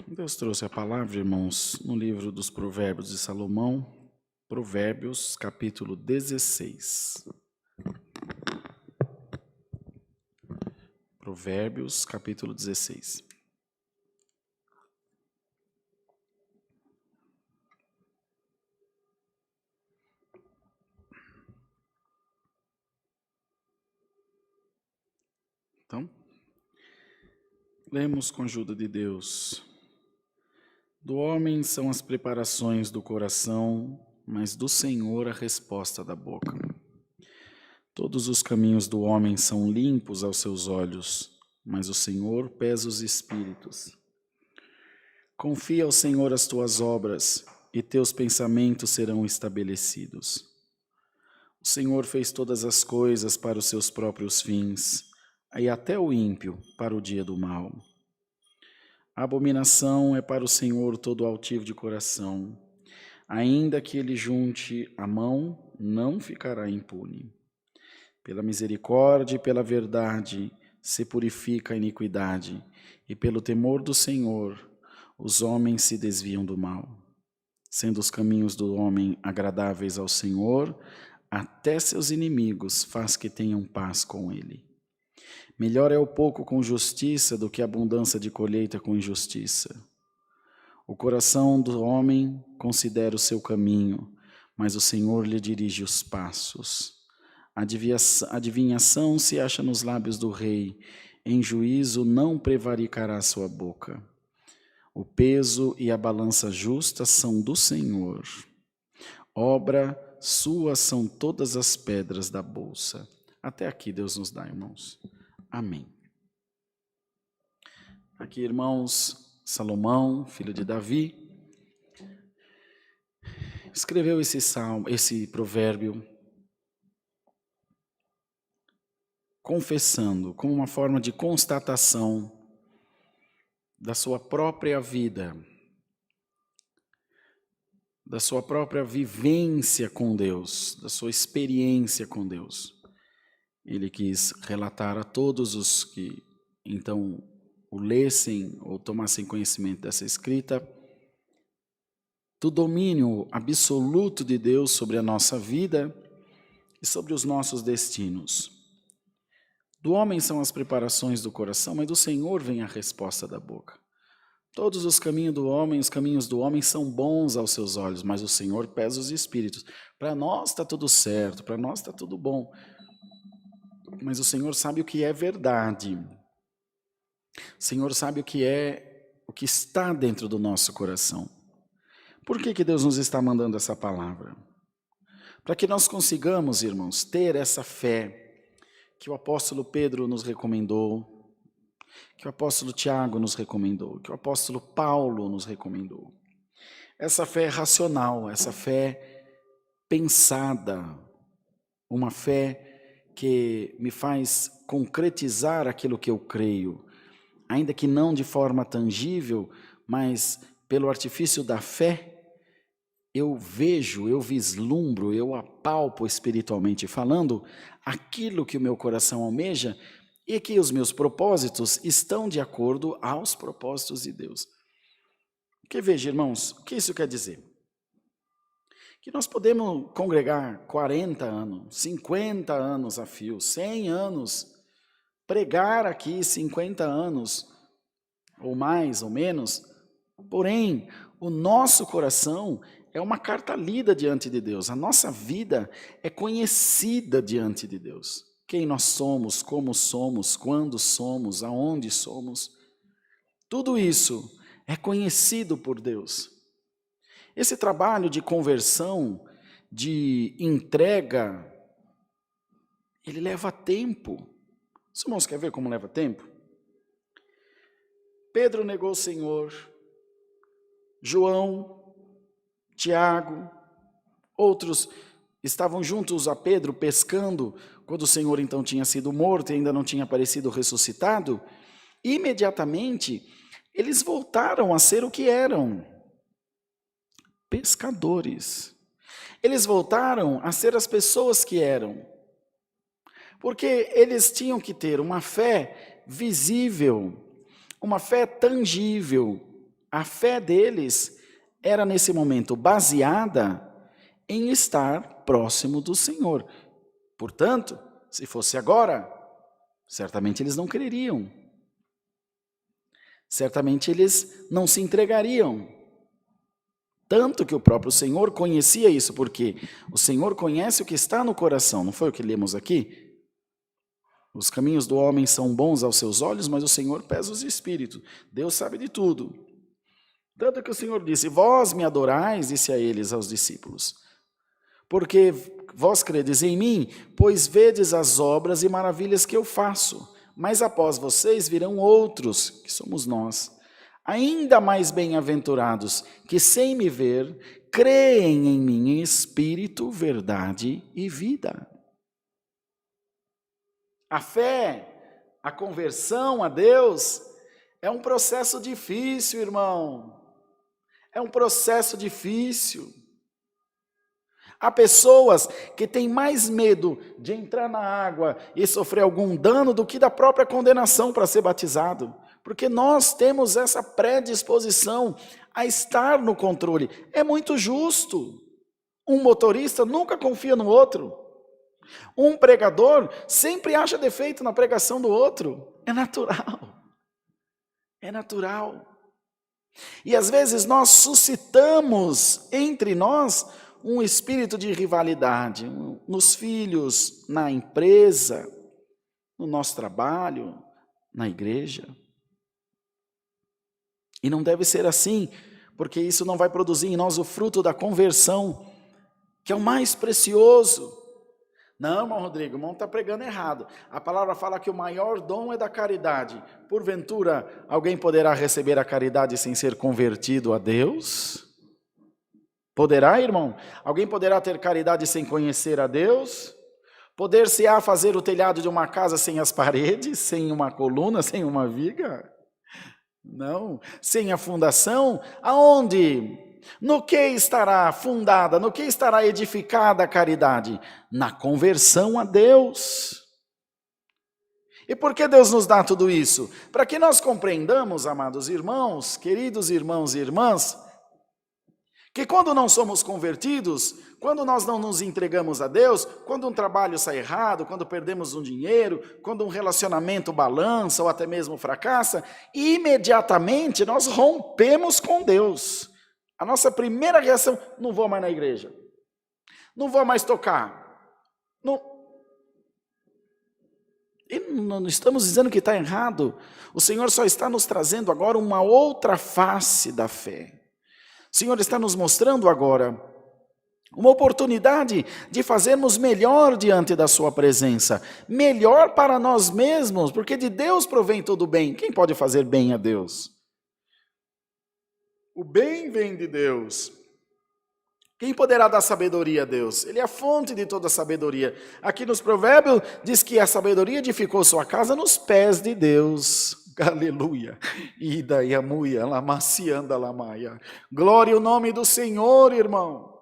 Deus trouxe a palavra, irmãos, no livro dos Provérbios de Salomão, Provérbios, capítulo 16. Provérbios, capítulo 16. Então, lemos com a ajuda de Deus. Do homem são as preparações do coração, mas do Senhor a resposta da boca. Todos os caminhos do homem são limpos aos seus olhos, mas o Senhor pesa os espíritos. Confia ao Senhor as tuas obras, e teus pensamentos serão estabelecidos. O Senhor fez todas as coisas para os seus próprios fins, e até o ímpio para o dia do mal. A abominação é para o Senhor todo altivo de coração. Ainda que ele junte a mão, não ficará impune. Pela misericórdia e pela verdade se purifica a iniquidade, e pelo temor do Senhor os homens se desviam do mal. Sendo os caminhos do homem agradáveis ao Senhor, até seus inimigos faz que tenham paz com ele. Melhor é o pouco com justiça do que a abundância de colheita com injustiça. O coração do homem considera o seu caminho, mas o Senhor lhe dirige os passos. A adivinhação se acha nos lábios do rei, em juízo não prevaricará sua boca. O peso e a balança justa são do Senhor. Obra sua são todas as pedras da bolsa. Até aqui Deus nos dá, irmãos. Amém. Aqui, irmãos, Salomão, filho de Davi, escreveu esse provérbio, confessando, como uma forma de constatação da sua própria vida, da sua própria vivência com Deus, da sua experiência com Deus. Ele quis relatar a todos os que então o lessem ou tomassem conhecimento dessa escrita, do domínio absoluto de Deus sobre a nossa vida e sobre os nossos destinos. Do homem são as preparações do coração, mas do Senhor vem a resposta da boca. Todos os caminhos do homem são bons aos seus olhos, mas o Senhor pesa os espíritos. Para nós está tudo certo, para nós está tudo bom. mas o Senhor sabe o que é verdade. O Senhor sabe o que está dentro do nosso coração. Por que Deus nos está mandando essa palavra? Para que nós consigamos, irmãos, ter essa fé que o apóstolo Pedro nos recomendou, que o apóstolo Tiago nos recomendou, que o apóstolo Paulo nos recomendou. Essa fé racional, essa fé pensada, uma fé que me faz concretizar aquilo que eu creio, ainda que não de forma tangível, mas pelo artifício da fé, eu vejo, eu vislumbro, eu apalpo espiritualmente falando aquilo que o meu coração almeja e que os meus propósitos estão de acordo aos propósitos de Deus. Porque veja, irmãos, o que isso quer dizer? Que nós podemos congregar 40 anos, 50 anos a fio, 100 anos, pregar aqui 50 anos, ou mais ou menos, porém, o nosso coração é uma carta lida diante de Deus, a nossa vida é conhecida diante de Deus. Quem nós somos, como somos, quando somos, aonde somos, tudo isso é conhecido por Deus. Esse trabalho de conversão, de entrega, ele leva tempo. Os irmãos querem ver como leva tempo? Pedro negou o Senhor, João, Tiago, outros estavam juntos a Pedro pescando, quando o Senhor então tinha sido morto e ainda não tinha aparecido ressuscitado. Imediatamente, eles voltaram a ser o que eram, pescadores. Eles voltaram a ser as pessoas que eram, porque eles tinham que ter uma fé visível, uma fé tangível. A fé deles era nesse momento baseada em estar próximo do Senhor. Portanto, se fosse agora, certamente eles não creriam. Certamente eles não se entregariam. Tanto que o próprio Senhor conhecia isso, porque o Senhor conhece o que está no coração, não foi o que lemos aqui? Os caminhos do homem são bons aos seus olhos, mas o Senhor pesa os espíritos. Deus sabe de tudo. Tanto que o Senhor disse, vós me adorais, disse a eles, aos discípulos, porque vós credes em mim, pois vedes as obras e maravilhas que eu faço, mas após vocês virão outros, que somos nós, ainda mais bem-aventurados, que sem me ver, creem em mim em espírito, verdade e vida. A fé, a conversão a Deus, é um processo difícil, irmão. É um processo difícil. Há pessoas que têm mais medo de entrar na água e sofrer algum dano do que da própria condenação para ser batizado. Porque nós temos essa predisposição a estar no controle. É muito justo. Um motorista nunca confia no outro. Um pregador sempre acha defeito na pregação do outro. É natural. É natural. E às vezes nós suscitamos entre nós um espírito de rivalidade, nos filhos, na empresa, no nosso trabalho, na igreja. E não deve ser assim, porque isso não vai produzir em nós o fruto da conversão, que é o mais precioso. Não, irmão Rodrigo, o irmão está pregando errado. A palavra fala que o maior dom é da caridade. Porventura, alguém poderá receber a caridade sem ser convertido a Deus? Poderá, irmão? Alguém poderá ter caridade sem conhecer a Deus? Poder-se-á fazer o telhado de uma casa sem as paredes, sem uma coluna, sem uma viga? Não. Sem a fundação? Aonde? No que estará fundada, no que estará edificada a caridade? Na conversão a Deus. E por que Deus nos dá tudo isso? Para que nós compreendamos, amados irmãos, queridos irmãos e irmãs, que quando não somos convertidos, quando nós não nos entregamos a Deus, quando um trabalho sai errado, quando perdemos um dinheiro, quando um relacionamento balança ou até mesmo fracassa, imediatamente nós rompemos com Deus. A nossa primeira reação, não vou mais na igreja, não vou mais tocar. Não. E não estamos dizendo que está errado. O Senhor só está nos trazendo agora uma outra face da fé. O Senhor está nos mostrando agora uma oportunidade de fazermos melhor diante da sua presença. Melhor para nós mesmos, porque de Deus provém todo o bem. Quem pode fazer bem a Deus? O bem vem de Deus. Quem poderá dar sabedoria a Deus? Ele é a fonte de toda sabedoria. Aqui nos Provérbios diz que a sabedoria edificou sua casa nos pés de Deus. Aleluia. Ida e amuia, lamacianda lamaia. Glória ao nome do Senhor, irmão.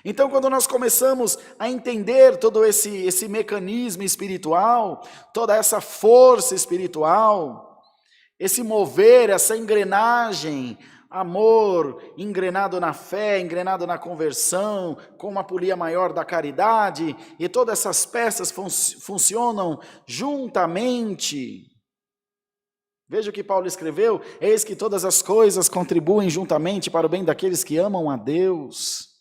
Então, quando nós começamos a entender todo esse mecanismo espiritual, toda essa força espiritual, esse mover, essa engrenagem, amor engrenado na fé, engrenado na conversão, com uma polia maior da caridade, e todas essas peças funcionam juntamente. Veja o que Paulo escreveu: eis que todas as coisas contribuem juntamente para o bem daqueles que amam a Deus.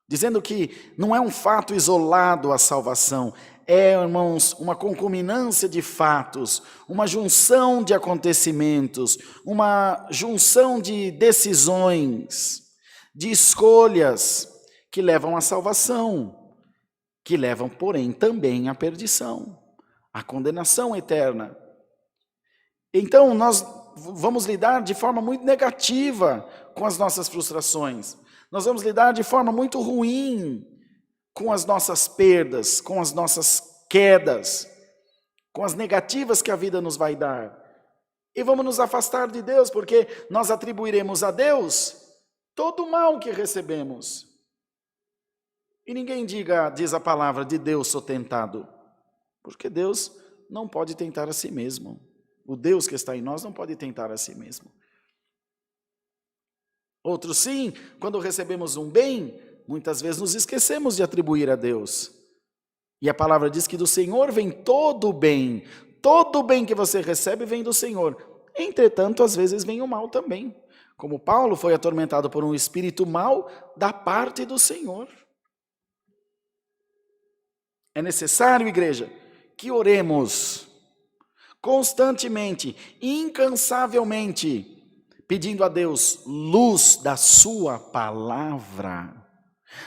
Dizendo que não é um fato isolado a salvação, é, irmãos, uma concominância de fatos, uma junção de acontecimentos, uma junção de decisões, de escolhas que levam à salvação, que levam, porém, também à perdição, à condenação eterna. Então, nós vamos lidar de forma muito negativa com as nossas frustrações. Nós vamos lidar de forma muito ruim com as nossas perdas, com as nossas quedas, com as negativas que a vida nos vai dar. E vamos nos afastar de Deus, porque nós atribuiremos a Deus todo o mal que recebemos. E ninguém diz a palavra, de Deus sou tentado, porque Deus não pode tentar a si mesmo. O Deus que está em nós não pode tentar a si mesmo. Outros sim, quando recebemos um bem, muitas vezes nos esquecemos de atribuir a Deus. E a palavra diz que do Senhor vem todo o bem que você recebe vem do Senhor. Entretanto, às vezes vem o mal também. Como Paulo foi atormentado por um espírito mau da parte do Senhor. É necessário, igreja, que oremos constantemente, incansavelmente, pedindo a Deus luz da sua palavra,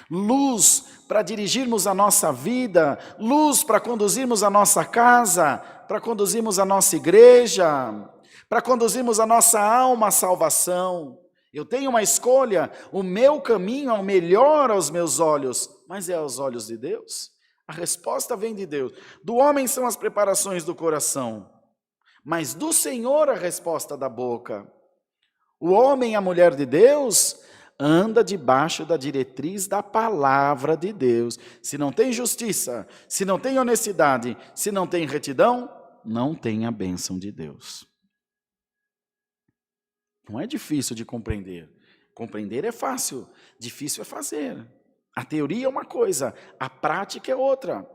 luz para dirigirmos a nossa vida, luz para conduzirmos a nossa casa, para conduzirmos a nossa igreja, para conduzirmos a nossa alma à salvação. Eu tenho uma escolha, o meu caminho é o melhor aos meus olhos, mas é aos olhos de Deus? A resposta vem de Deus. Do homem são as preparações do coração, mas do Senhor a resposta da boca. O homem e a mulher de Deus anda debaixo da diretriz da palavra de Deus. Se não tem justiça, se não tem honestidade, se não tem retidão, não tem a bênção de Deus. Não é difícil de compreender. Compreender é fácil, difícil é fazer. A teoria é uma coisa, a prática é outra.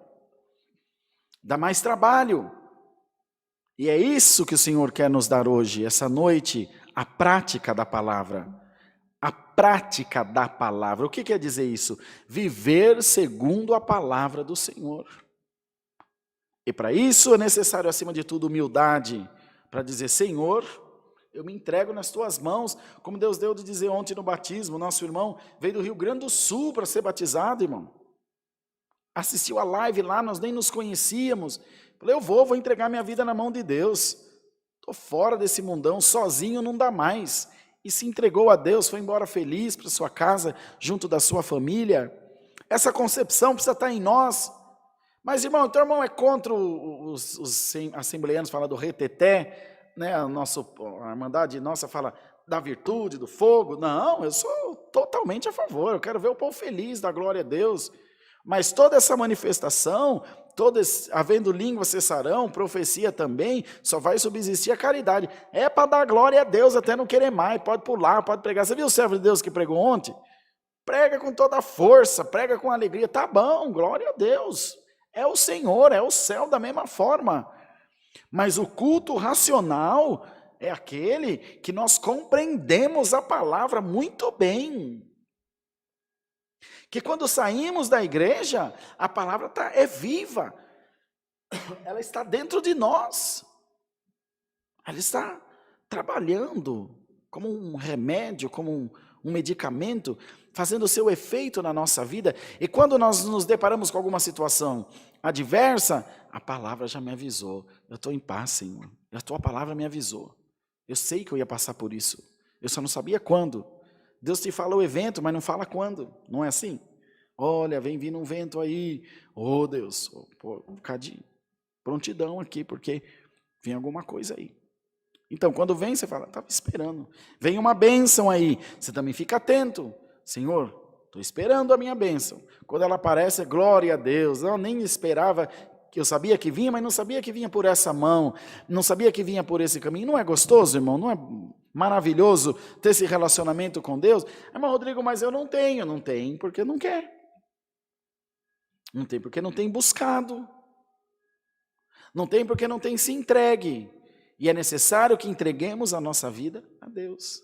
Dá mais trabalho. E é isso que o Senhor quer nos dar hoje, essa noite, a prática da palavra. A prática da palavra. O que quer dizer isso? Viver segundo a palavra do Senhor. E para isso é necessário, acima de tudo, humildade, para dizer: Senhor, eu me entrego nas tuas mãos, como Deus deu de dizer ontem no batismo. Nosso irmão veio do Rio Grande do Sul para ser batizado, irmão. Assistiu a live lá, nós nem nos conhecíamos. Falei, eu vou entregar minha vida na mão de Deus. Estou fora desse mundão, sozinho não dá mais. E se entregou a Deus, foi embora feliz para sua casa, junto da sua família. Essa concepção precisa estar em nós. Mas, irmão, teu irmão é contra os assembleanos, fala do reteté, né? A Irmandade nossa fala da virtude, do fogo. Não, eu sou totalmente a favor. Eu quero ver o povo feliz, da glória a Deus. Mas toda essa manifestação, havendo língua cessarão, profecia também, só vai subsistir a caridade. É para dar glória a Deus até não querer mais, pode pular, pode pregar. Você viu o servo de Deus que pregou ontem? Prega com toda a força, prega com alegria. Tá bom, glória a Deus. É o Senhor, é o céu da mesma forma. Mas o culto racional é aquele que nós compreendemos a palavra muito bem. Que quando saímos da igreja, a palavra é viva. ela está dentro de nós. Ela está trabalhando como um remédio, como um medicamento, fazendo o seu efeito na nossa vida. E quando nós nos deparamos com alguma situação adversa, a palavra já me avisou. Eu estou em paz, Senhor. A tua palavra me avisou. Eu sei que eu ia passar por isso. Eu só não sabia quando. Deus te fala o evento, mas não fala quando. Não é assim? Olha, vem vindo um vento aí. Oh, Deus, vou ficar de prontidão aqui, porque vem alguma coisa aí. Então, quando vem, você fala, estava esperando. Vem uma bênção aí, você também fica atento. Senhor, estou esperando a minha bênção. Quando ela aparece, glória a Deus. Eu nem esperava, que eu sabia que vinha, mas não sabia que vinha por essa mão. Não sabia que vinha por esse caminho. Não é gostoso, irmão? Não é maravilhoso ter esse relacionamento com Deus? Mas, Rodrigo, mas eu não tenho. Não tem porque não quer. Não tem porque não tem buscado. Não tem porque não tem se entregue. E é necessário que entreguemos a nossa vida a Deus.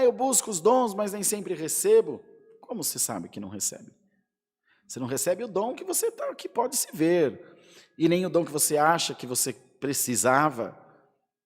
Eu busco os dons, mas nem sempre recebo. Como você sabe que não recebe? Você não recebe o dom que pode se ver. E nem o dom que você acha que você precisava.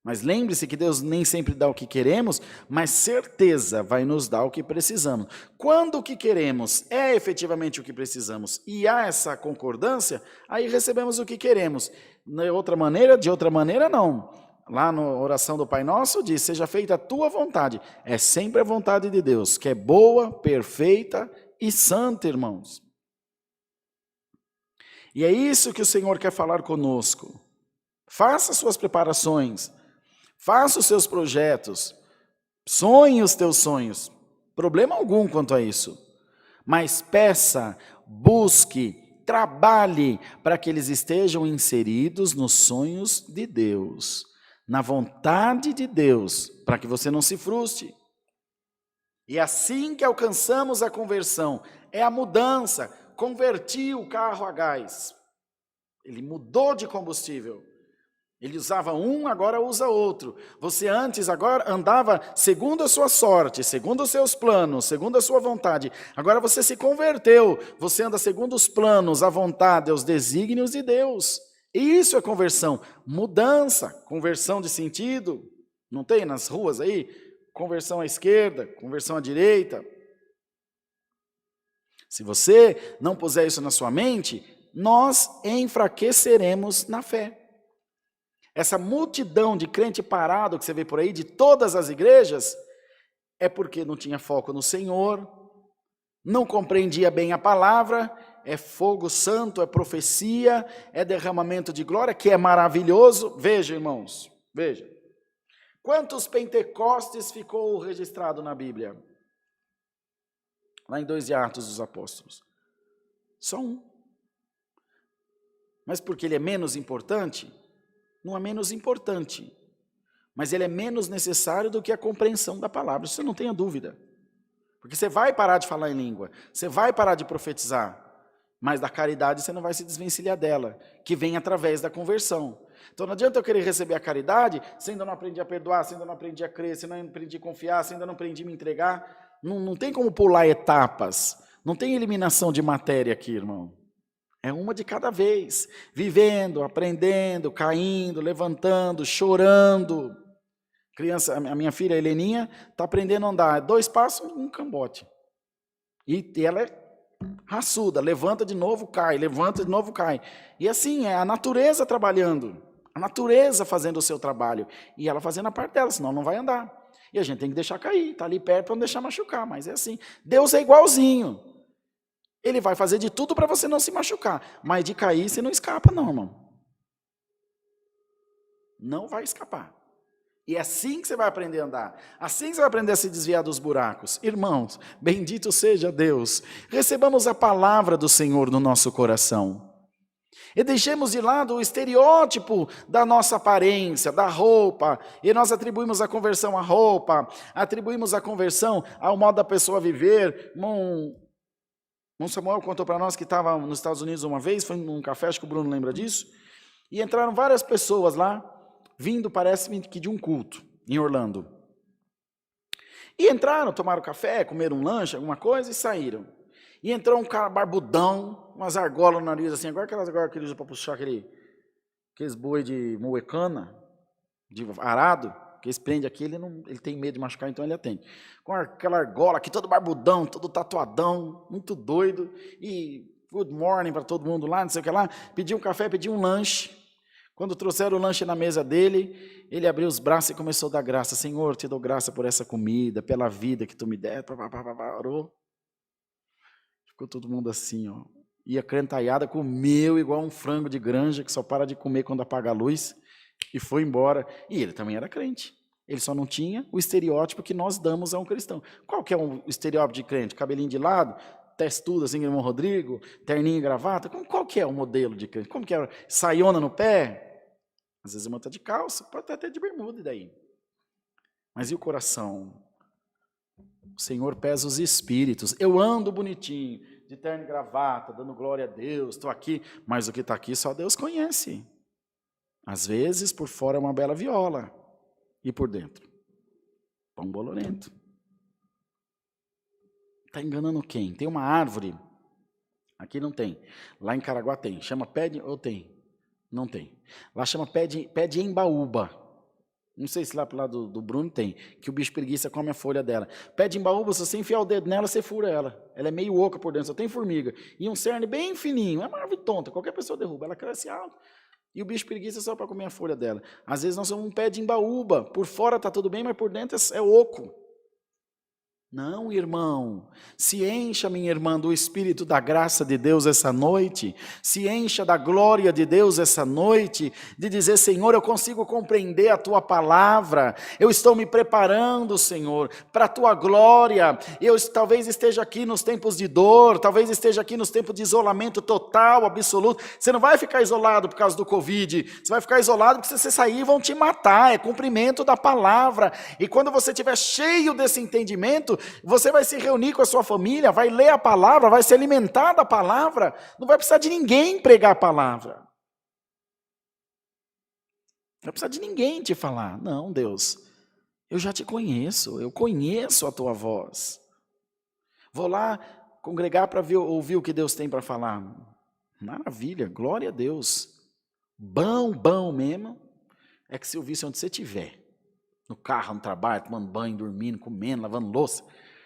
Mas lembre-se que Deus nem sempre dá o que queremos, mas certeza vai nos dar o que precisamos. Quando o que queremos é efetivamente o que precisamos e há essa concordância, aí recebemos o que queremos. De outra maneira não. Lá na oração do Pai Nosso diz, seja feita a tua vontade. É sempre a vontade de Deus, que é boa, perfeita e santa, irmãos. E é isso que o Senhor quer falar conosco. Faça suas preparações. Faça os seus projetos, sonhe os teus sonhos, problema algum quanto a isso. Mas peça, busque, trabalhe para que eles estejam inseridos nos sonhos de Deus, na vontade de Deus, para que você não se frustre. E assim que alcançamos a conversão, é a mudança, converti o carro a gás, ele mudou de combustível. Ele usava um, agora usa outro. Você antes agora andava segundo a sua sorte, segundo os seus planos, segundo a sua vontade. Agora você se converteu, você anda segundo os planos, a vontade, os desígnios de Deus. E isso é conversão, mudança, conversão de sentido. Não tem nas ruas aí? Conversão à esquerda, conversão à direita. Se você não puser isso na sua mente, nós enfraqueceremos na fé. Essa multidão de crente parado que você vê por aí, de todas as igrejas, é porque não tinha foco no Senhor, não compreendia bem a palavra, é fogo santo, é profecia, é derramamento de glória, que é maravilhoso. Veja, irmãos, veja. Quantos Pentecostes ficou registrado na Bíblia? Lá em 2 de Atos dos Apóstolos. Só um. Mas porque ele é menos importante? Não é menos importante, mas ele é menos necessário do que a compreensão da palavra, isso você não tenha dúvida. Porque você vai parar de falar em língua, você vai parar de profetizar, mas da caridade você não vai se desvencilhar dela, que vem através da conversão. Então não adianta eu querer receber a caridade, se ainda não aprendi a perdoar, se ainda não aprendi a crer, se ainda não aprendi a confiar, se ainda não aprendi a me entregar. Não tem como pular etapas, não tem eliminação de matéria aqui, irmão. É uma de cada vez, vivendo, aprendendo, caindo, levantando, chorando. Criança, a minha filha Heleninha está aprendendo a andar, 2 passos, um cambote. E ela é raçuda, levanta de novo, cai, levanta de novo, cai. E assim, é a natureza trabalhando, a natureza fazendo o seu trabalho. E ela fazendo a parte dela, senão não vai andar. E a gente tem que deixar cair, está ali perto para não deixar machucar, mas é assim. Deus é igualzinho. Ele vai fazer de tudo para você não se machucar. Mas de cair, você não escapa não, irmão. Não vai escapar. E é assim que você vai aprender a andar. Assim que você vai aprender a se desviar dos buracos. Irmãos, bendito seja Deus. Recebamos a palavra do Senhor no nosso coração. E deixemos de lado o estereótipo da nossa aparência, da roupa. E nós atribuímos a conversão à roupa. Atribuímos a conversão ao modo da pessoa viver. Samuel contou para nós que estava nos Estados Unidos uma vez, foi num café, acho que o Bruno lembra disso, e entraram várias pessoas lá, vindo, parece-me que de um culto, em Orlando. E entraram, tomaram café, comeram um lanche, alguma coisa, e saíram. E entrou um cara barbudão, umas argolas no nariz, assim, agora aquelas argolas que ele usa para puxar aqueles boi de moecana, de arado, que eles prendem aqui, ele tem medo de machucar, então ele atende. Com aquela argola aqui, todo barbudão, todo tatuadão, muito doido, e good morning para todo mundo lá, não sei o que lá, pediu um café, pediu um lanche. Quando trouxeram o lanche na mesa dele, ele abriu os braços e começou a dar graça. Senhor, te dou graça por essa comida, pela vida que tu me der. Orou. Ficou todo mundo assim, ó. E a crentaiada comeu igual um frango de granja, que só para de comer quando apaga a luz, e foi embora. E ele também era crente. Ele só não tinha o estereótipo que nós damos a um cristão. Qual que é o estereótipo de crente? Cabelinho de lado, testudo assim, irmão Rodrigo, terninho e gravata. Qual que é o modelo de crente? Como que é? Saiona no pé? Às vezes uma está de calça, pode até de bermuda e daí. Mas e o coração? O Senhor pesa os espíritos. Eu ando bonitinho, de terno e gravata, dando glória a Deus, estou aqui, mas o que está aqui só Deus conhece. Às vezes, por fora é uma bela viola, e por dentro, pão bolorento. Está enganando quem? Tem uma árvore, aqui não tem, lá em Caraguá tem, chama pé de, ou tem? Não tem. Lá chama pé de embaúba. Não sei se lá pro lado do Bruno tem, que o bicho preguiça come a folha dela. Pé de embaúba, se você enfiar o dedo nela, você fura ela. Ela é meio oca por dentro, só tem formiga. E um cerne bem fininho, é uma árvore tonta, qualquer pessoa derruba, ela cresce alto. E o bicho preguiça só para comer a folha dela. Às vezes nós somos um pé de embaúba, por fora está tudo bem, mas por dentro é oco. Não, irmão, se encha, minha irmã, do Espírito da graça de Deus essa noite, se encha da glória de Deus essa noite, de dizer, Senhor, eu consigo compreender a Tua palavra, eu estou me preparando, Senhor, para a Tua glória, eu talvez esteja aqui nos tempos de dor, talvez esteja aqui nos tempos de isolamento total, absoluto, você não vai ficar isolado por causa do Covid, você vai ficar isolado porque se você sair vão te matar, é cumprimento da palavra, e quando você estiver cheio desse entendimento, você vai se reunir com a sua família, vai ler a palavra, vai se alimentar da palavra, não vai precisar de ninguém pregar a palavra. Não vai precisar de ninguém te falar. Não, Deus, eu já te conheço, eu conheço a tua voz. Vou lá congregar para ouvir o que Deus tem para falar. Maravilha, glória a Deus. Bom mesmo, é que se ouvisse onde você estiver. No carro, no trabalho, tomando banho, dormindo, comendo, lavando louça.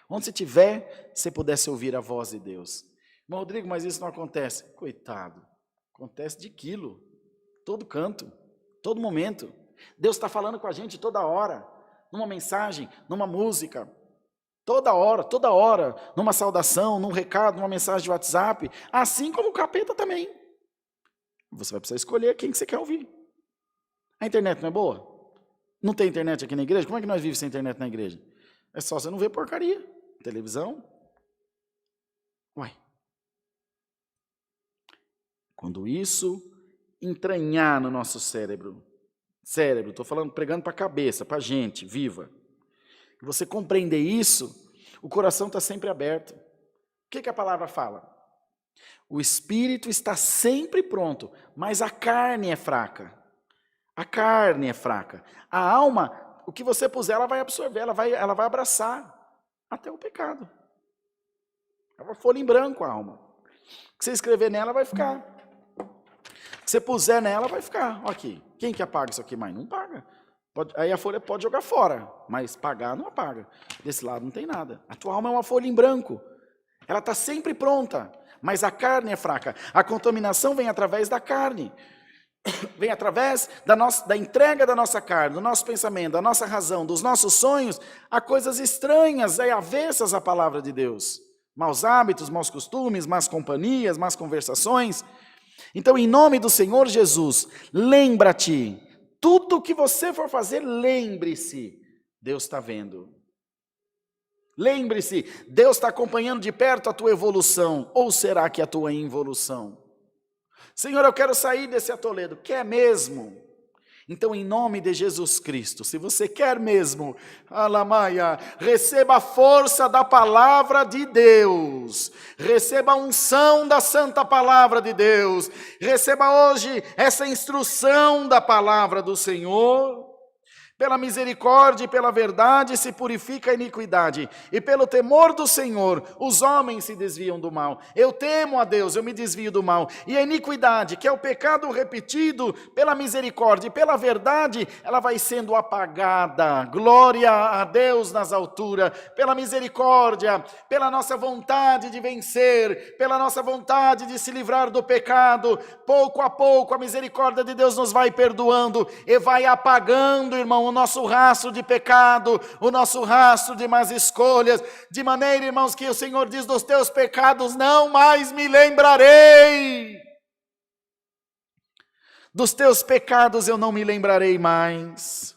Onde você estiver, você pudesse ouvir a voz de Deus. Irmão Rodrigo, mas isso não acontece. Coitado, acontece de quilo. Todo canto, todo momento. Deus está falando com a gente toda hora. Numa mensagem, numa música. Toda hora. Numa saudação, num recado, numa mensagem de WhatsApp. Assim como o capeta também. Você vai precisar escolher quem que você quer ouvir. A internet não é boa? Não tem internet aqui na igreja? Como é que nós vivemos sem internet na igreja? É só você não ver porcaria. Televisão. Uai. Quando isso entranhar no nosso cérebro, estou falando, pregando para a cabeça, para a gente, viva. E você compreender isso, o coração está sempre aberto. O que a palavra fala? O espírito está sempre pronto, mas a carne é fraca. A carne é fraca. A alma, o que você puser, ela vai absorver, ela vai abraçar até o pecado. É uma folha em branco a alma. O que você escrever nela vai ficar. O que você puser nela vai ficar. Olha aqui. Quem que apaga isso aqui mais? Não paga. Aí a folha pode jogar fora, mas pagar não apaga. Desse lado não tem nada. A tua alma é uma folha em branco. Ela está sempre pronta, mas a carne é fraca. A contaminação vem através da carne. Vem através da entrega da nossa carne, do nosso pensamento, da nossa razão, dos nossos sonhos, a coisas estranhas, avessas à palavra de Deus. Maus hábitos, maus costumes, más companhias, más conversações. Então, em nome do Senhor Jesus, lembra-te, tudo que você for fazer, lembre-se, Deus está vendo. Lembre-se, Deus está acompanhando de perto a tua evolução, ou será que a tua involução? Senhor, eu quero sair desse atoledo. Quer mesmo? Então, em nome de Jesus Cristo, se você quer mesmo, Alamaia, receba a força da palavra de Deus, receba a unção da santa palavra de Deus, receba hoje essa instrução da palavra do Senhor. Pela misericórdia e pela verdade se purifica a iniquidade, e pelo temor do Senhor os homens se desviam do mal. Eu temo a Deus, eu me desvio do mal. E a iniquidade, que é o pecado repetido, pela misericórdia e pela verdade, ela vai sendo apagada. Glória a Deus nas alturas, pela misericórdia, pela nossa vontade de vencer, pela nossa vontade de se livrar do pecado. Pouco a pouco a misericórdia de Deus nos vai perdoando e vai apagando, irmão, o nosso rastro de pecado, o nosso rastro de más escolhas, de maneira, irmãos, que o Senhor diz: dos teus pecados não mais me lembrarei. Dos teus pecados eu não me lembrarei mais.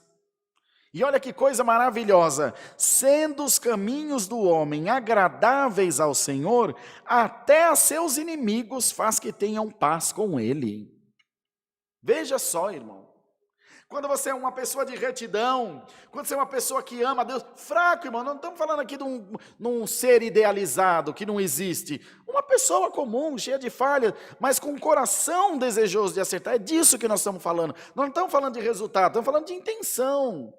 E olha que coisa maravilhosa: sendo os caminhos do homem agradáveis ao Senhor, até a seus inimigos faz que tenham paz com ele. Veja só, irmão. Quando você é uma pessoa de retidão, quando você é uma pessoa que ama a Deus, fraco, irmão, não estamos falando aqui de um ser idealizado, que não existe. Uma pessoa comum, cheia de falhas, mas com um coração desejoso de acertar. É disso que nós estamos falando. Nós não estamos falando de resultado, estamos falando de intenção.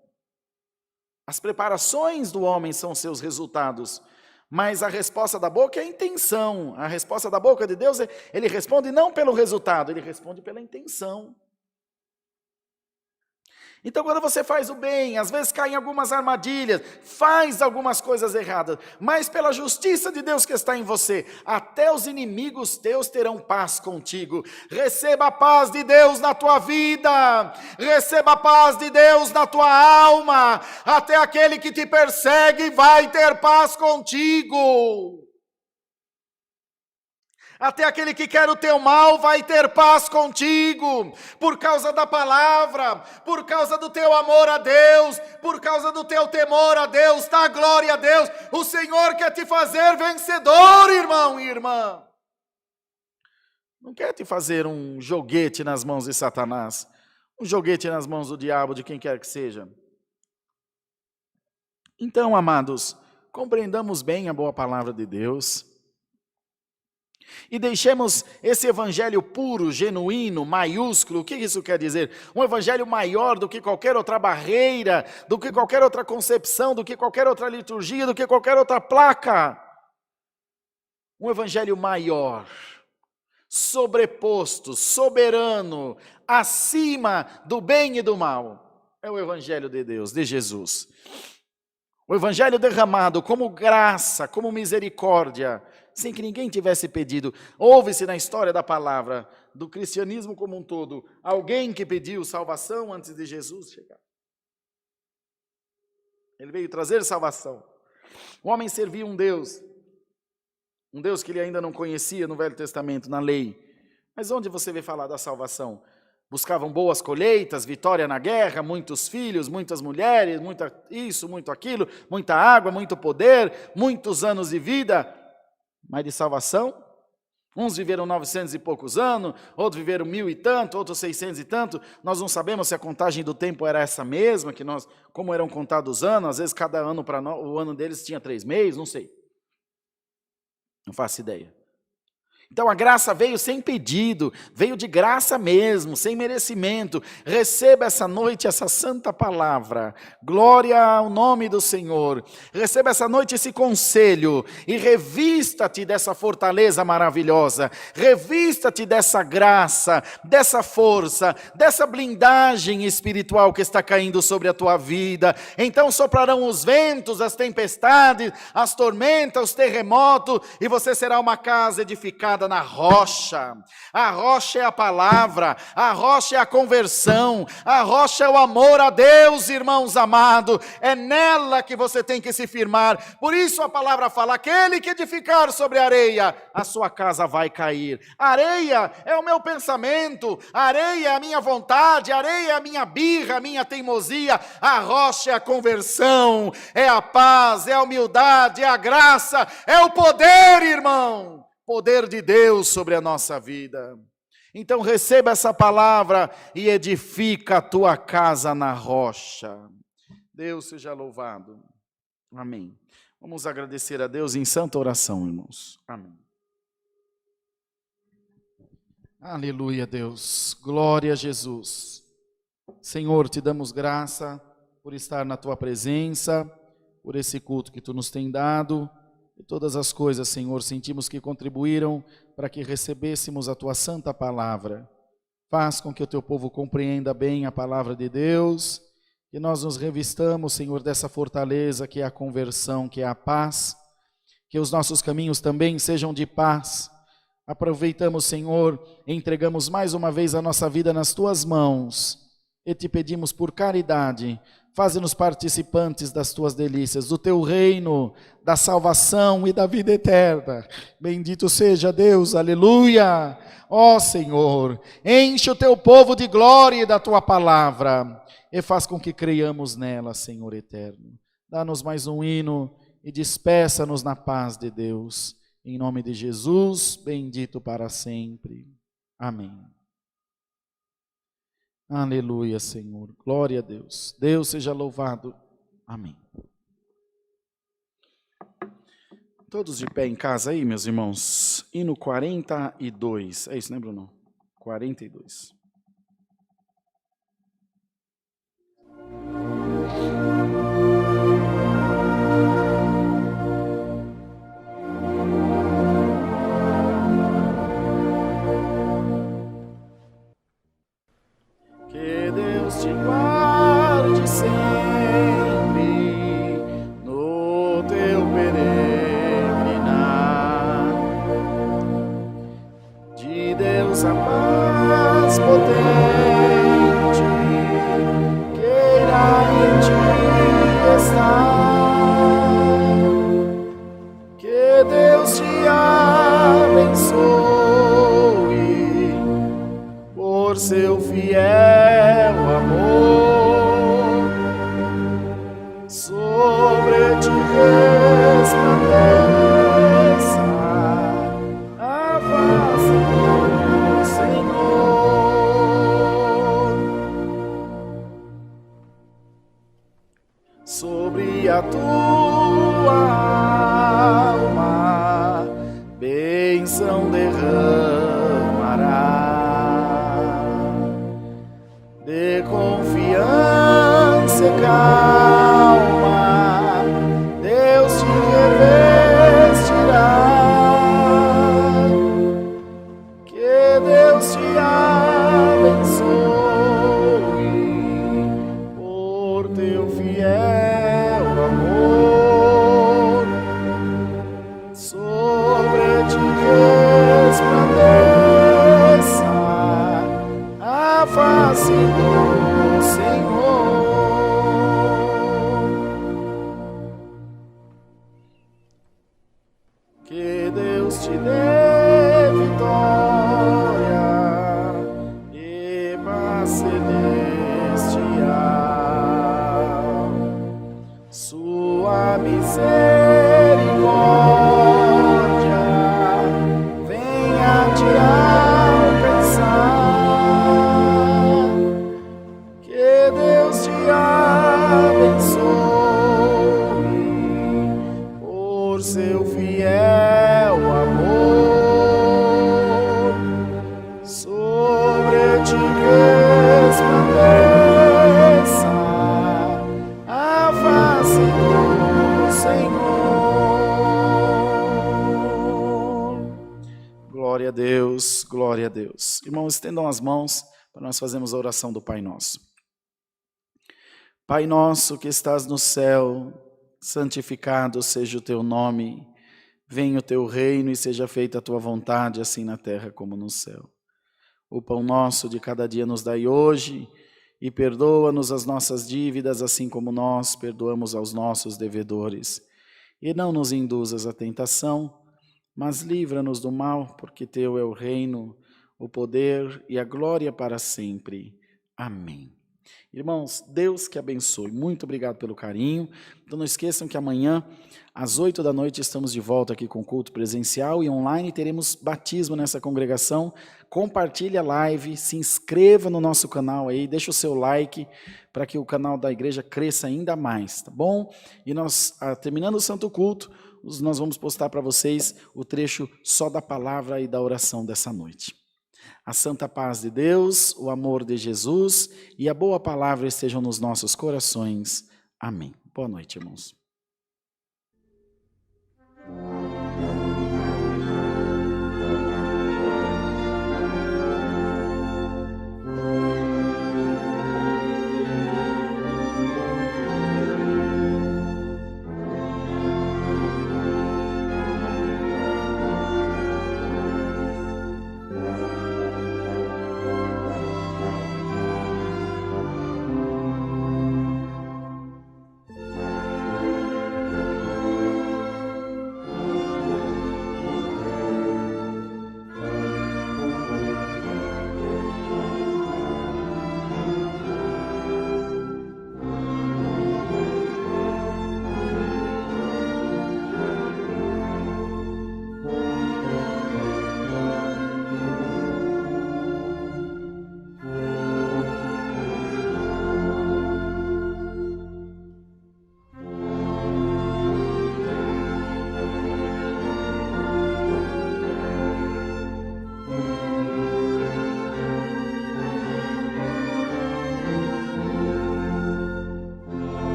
As preparações do homem são seus resultados, mas a resposta da boca é a intenção. A resposta da boca de Deus, ele responde não pelo resultado, ele responde pela intenção. Então, quando você faz o bem, às vezes cai em algumas armadilhas, faz algumas coisas erradas, mas pela justiça de Deus que está em você, até os inimigos teus terão paz contigo. Receba a paz de Deus na tua vida, receba a paz de Deus na tua alma, até aquele que te persegue vai ter paz contigo. Até aquele que quer o teu mal vai ter paz contigo, por causa da palavra, por causa do teu amor a Deus, por causa do teu temor a Deus. Dá glória a Deus. O Senhor quer te fazer vencedor, irmão e irmã. Não quer te fazer um joguete nas mãos de Satanás, um joguete nas mãos do diabo, de quem quer que seja. Então, amados, compreendamos bem a boa palavra de Deus. E deixemos esse evangelho puro, genuíno, maiúsculo. O que isso quer dizer? Um evangelho maior do que qualquer outra barreira, do que qualquer outra concepção, do que qualquer outra liturgia, do que qualquer outra placa. Um evangelho maior, sobreposto, soberano, acima do bem e do mal. É o evangelho de Deus, de Jesus. O evangelho derramado como graça, como misericórdia, sem que ninguém tivesse pedido. Houve-se na história da palavra, do cristianismo como um todo, alguém que pediu salvação antes de Jesus chegar. Ele veio trazer salvação. O homem servia um Deus que ele ainda não conhecia no Velho Testamento, na lei. Mas onde você vê falar da salvação? Buscavam boas colheitas, vitória na guerra, muitos filhos, muitas mulheres, muito aquilo, muita água, muito poder, muitos anos de vida. Mas de salvação, uns viveram 900 e poucos anos, outros viveram 1000 e tanto, outros 600 e tanto. Nós não sabemos se a contagem do tempo era essa mesma, como eram contados os anos. Às vezes cada ano para nós, o ano deles tinha 3 meses, não sei. Não faço ideia. Então a graça veio sem pedido, veio de graça mesmo, sem merecimento. Receba essa noite essa santa palavra, glória ao nome do Senhor. Receba essa noite esse conselho e revista-te dessa fortaleza maravilhosa, revista-te dessa graça, dessa força, dessa blindagem espiritual que está caindo sobre a tua vida. Então soprarão os ventos, as tempestades, as tormentas, os terremotos, e você será uma casa edificada na rocha. A rocha é a palavra, a rocha é a conversão, a rocha é o amor a Deus, irmãos amados. É nela que você tem que se firmar. Por isso a palavra fala: aquele que edificar sobre a areia, a sua casa vai cair. A areia é o meu pensamento, a areia é a minha vontade, a areia é a minha birra, a minha teimosia. A rocha é a conversão, é a paz, é a humildade, é a graça, é o poder, irmão. Poder de Deus sobre a nossa vida. Então receba essa palavra e edifica a tua casa na rocha. Deus seja louvado. Amém. Vamos agradecer a Deus em santa oração, irmãos. Amém. Aleluia, Deus. Glória a Jesus. Senhor, te damos graça por estar na tua presença, por esse culto que tu nos tem dado. E todas as coisas, Senhor, sentimos que contribuíram para que recebêssemos a tua santa palavra. Faz com que o teu povo compreenda bem a palavra de Deus, que nós nos revistamos, Senhor, dessa fortaleza que é a conversão, que é a paz, que os nossos caminhos também sejam de paz. Aproveitamos, Senhor, e entregamos mais uma vez a nossa vida nas tuas mãos e te pedimos por caridade, faze-nos participantes das tuas delícias, do teu reino, da salvação e da vida eterna. Bendito seja Deus, aleluia! Ó Senhor, enche o teu povo de glória e da tua palavra e faz com que creiamos nela, Senhor eterno. Dá-nos mais um hino e despeça-nos na paz de Deus. Em nome de Jesus, bendito para sempre. Amém. Aleluia, Senhor. Glória a Deus. Deus seja louvado. Amém. Todos de pé em casa aí, meus irmãos. Hino 42. É isso, né, Bruno? 42. Que Deus te guarde sempre no teu peregrinar. De Deus a paz potente queira em ti estar. Que Deus te abençoe por seu fiel amor, sobre ti resplandeça a face do Senhor, sobre a tua alma bênção derramará. De confiança e calma, Deus te revestirá. Que Deus te abençoe por teu fiel amor, sobre ti resplandeça a face do Senhor. Que Deus te dê vitória e paz celestial, sua misericórdia venha te alcançar. Que Deus te abençoe por seu fiel amor, sobre ti resplandeça a face do Senhor. Glória a Deus, glória a Deus. Irmãos, estendam as mãos para nós fazermos a oração do Pai Nosso. Pai nosso que estás no céu, santificado seja o teu nome. Venha o teu reino e seja feita a tua vontade, assim na terra como no céu. O pão nosso de cada dia nos dai hoje, e perdoa-nos as nossas dívidas, assim como nós perdoamos aos nossos devedores. E não nos induzas à tentação, mas livra-nos do mal, porque teu é o reino, o poder e a glória para sempre. Amém. Irmãos, Deus que abençoe. Muito obrigado pelo carinho. Então não esqueçam que amanhã, às 8 da noite, estamos de volta aqui com culto presencial e online. Teremos batismo nessa congregação. Compartilhe a live, se inscreva no nosso canal aí, deixa o seu like para que o canal da igreja cresça ainda mais, tá bom? E nós, terminando o Santo Culto, nós vamos postar para vocês o trecho só da palavra e da oração dessa noite. A santa paz de Deus, o amor de Jesus e a boa palavra estejam nos nossos corações. Amém. Boa noite, irmãos.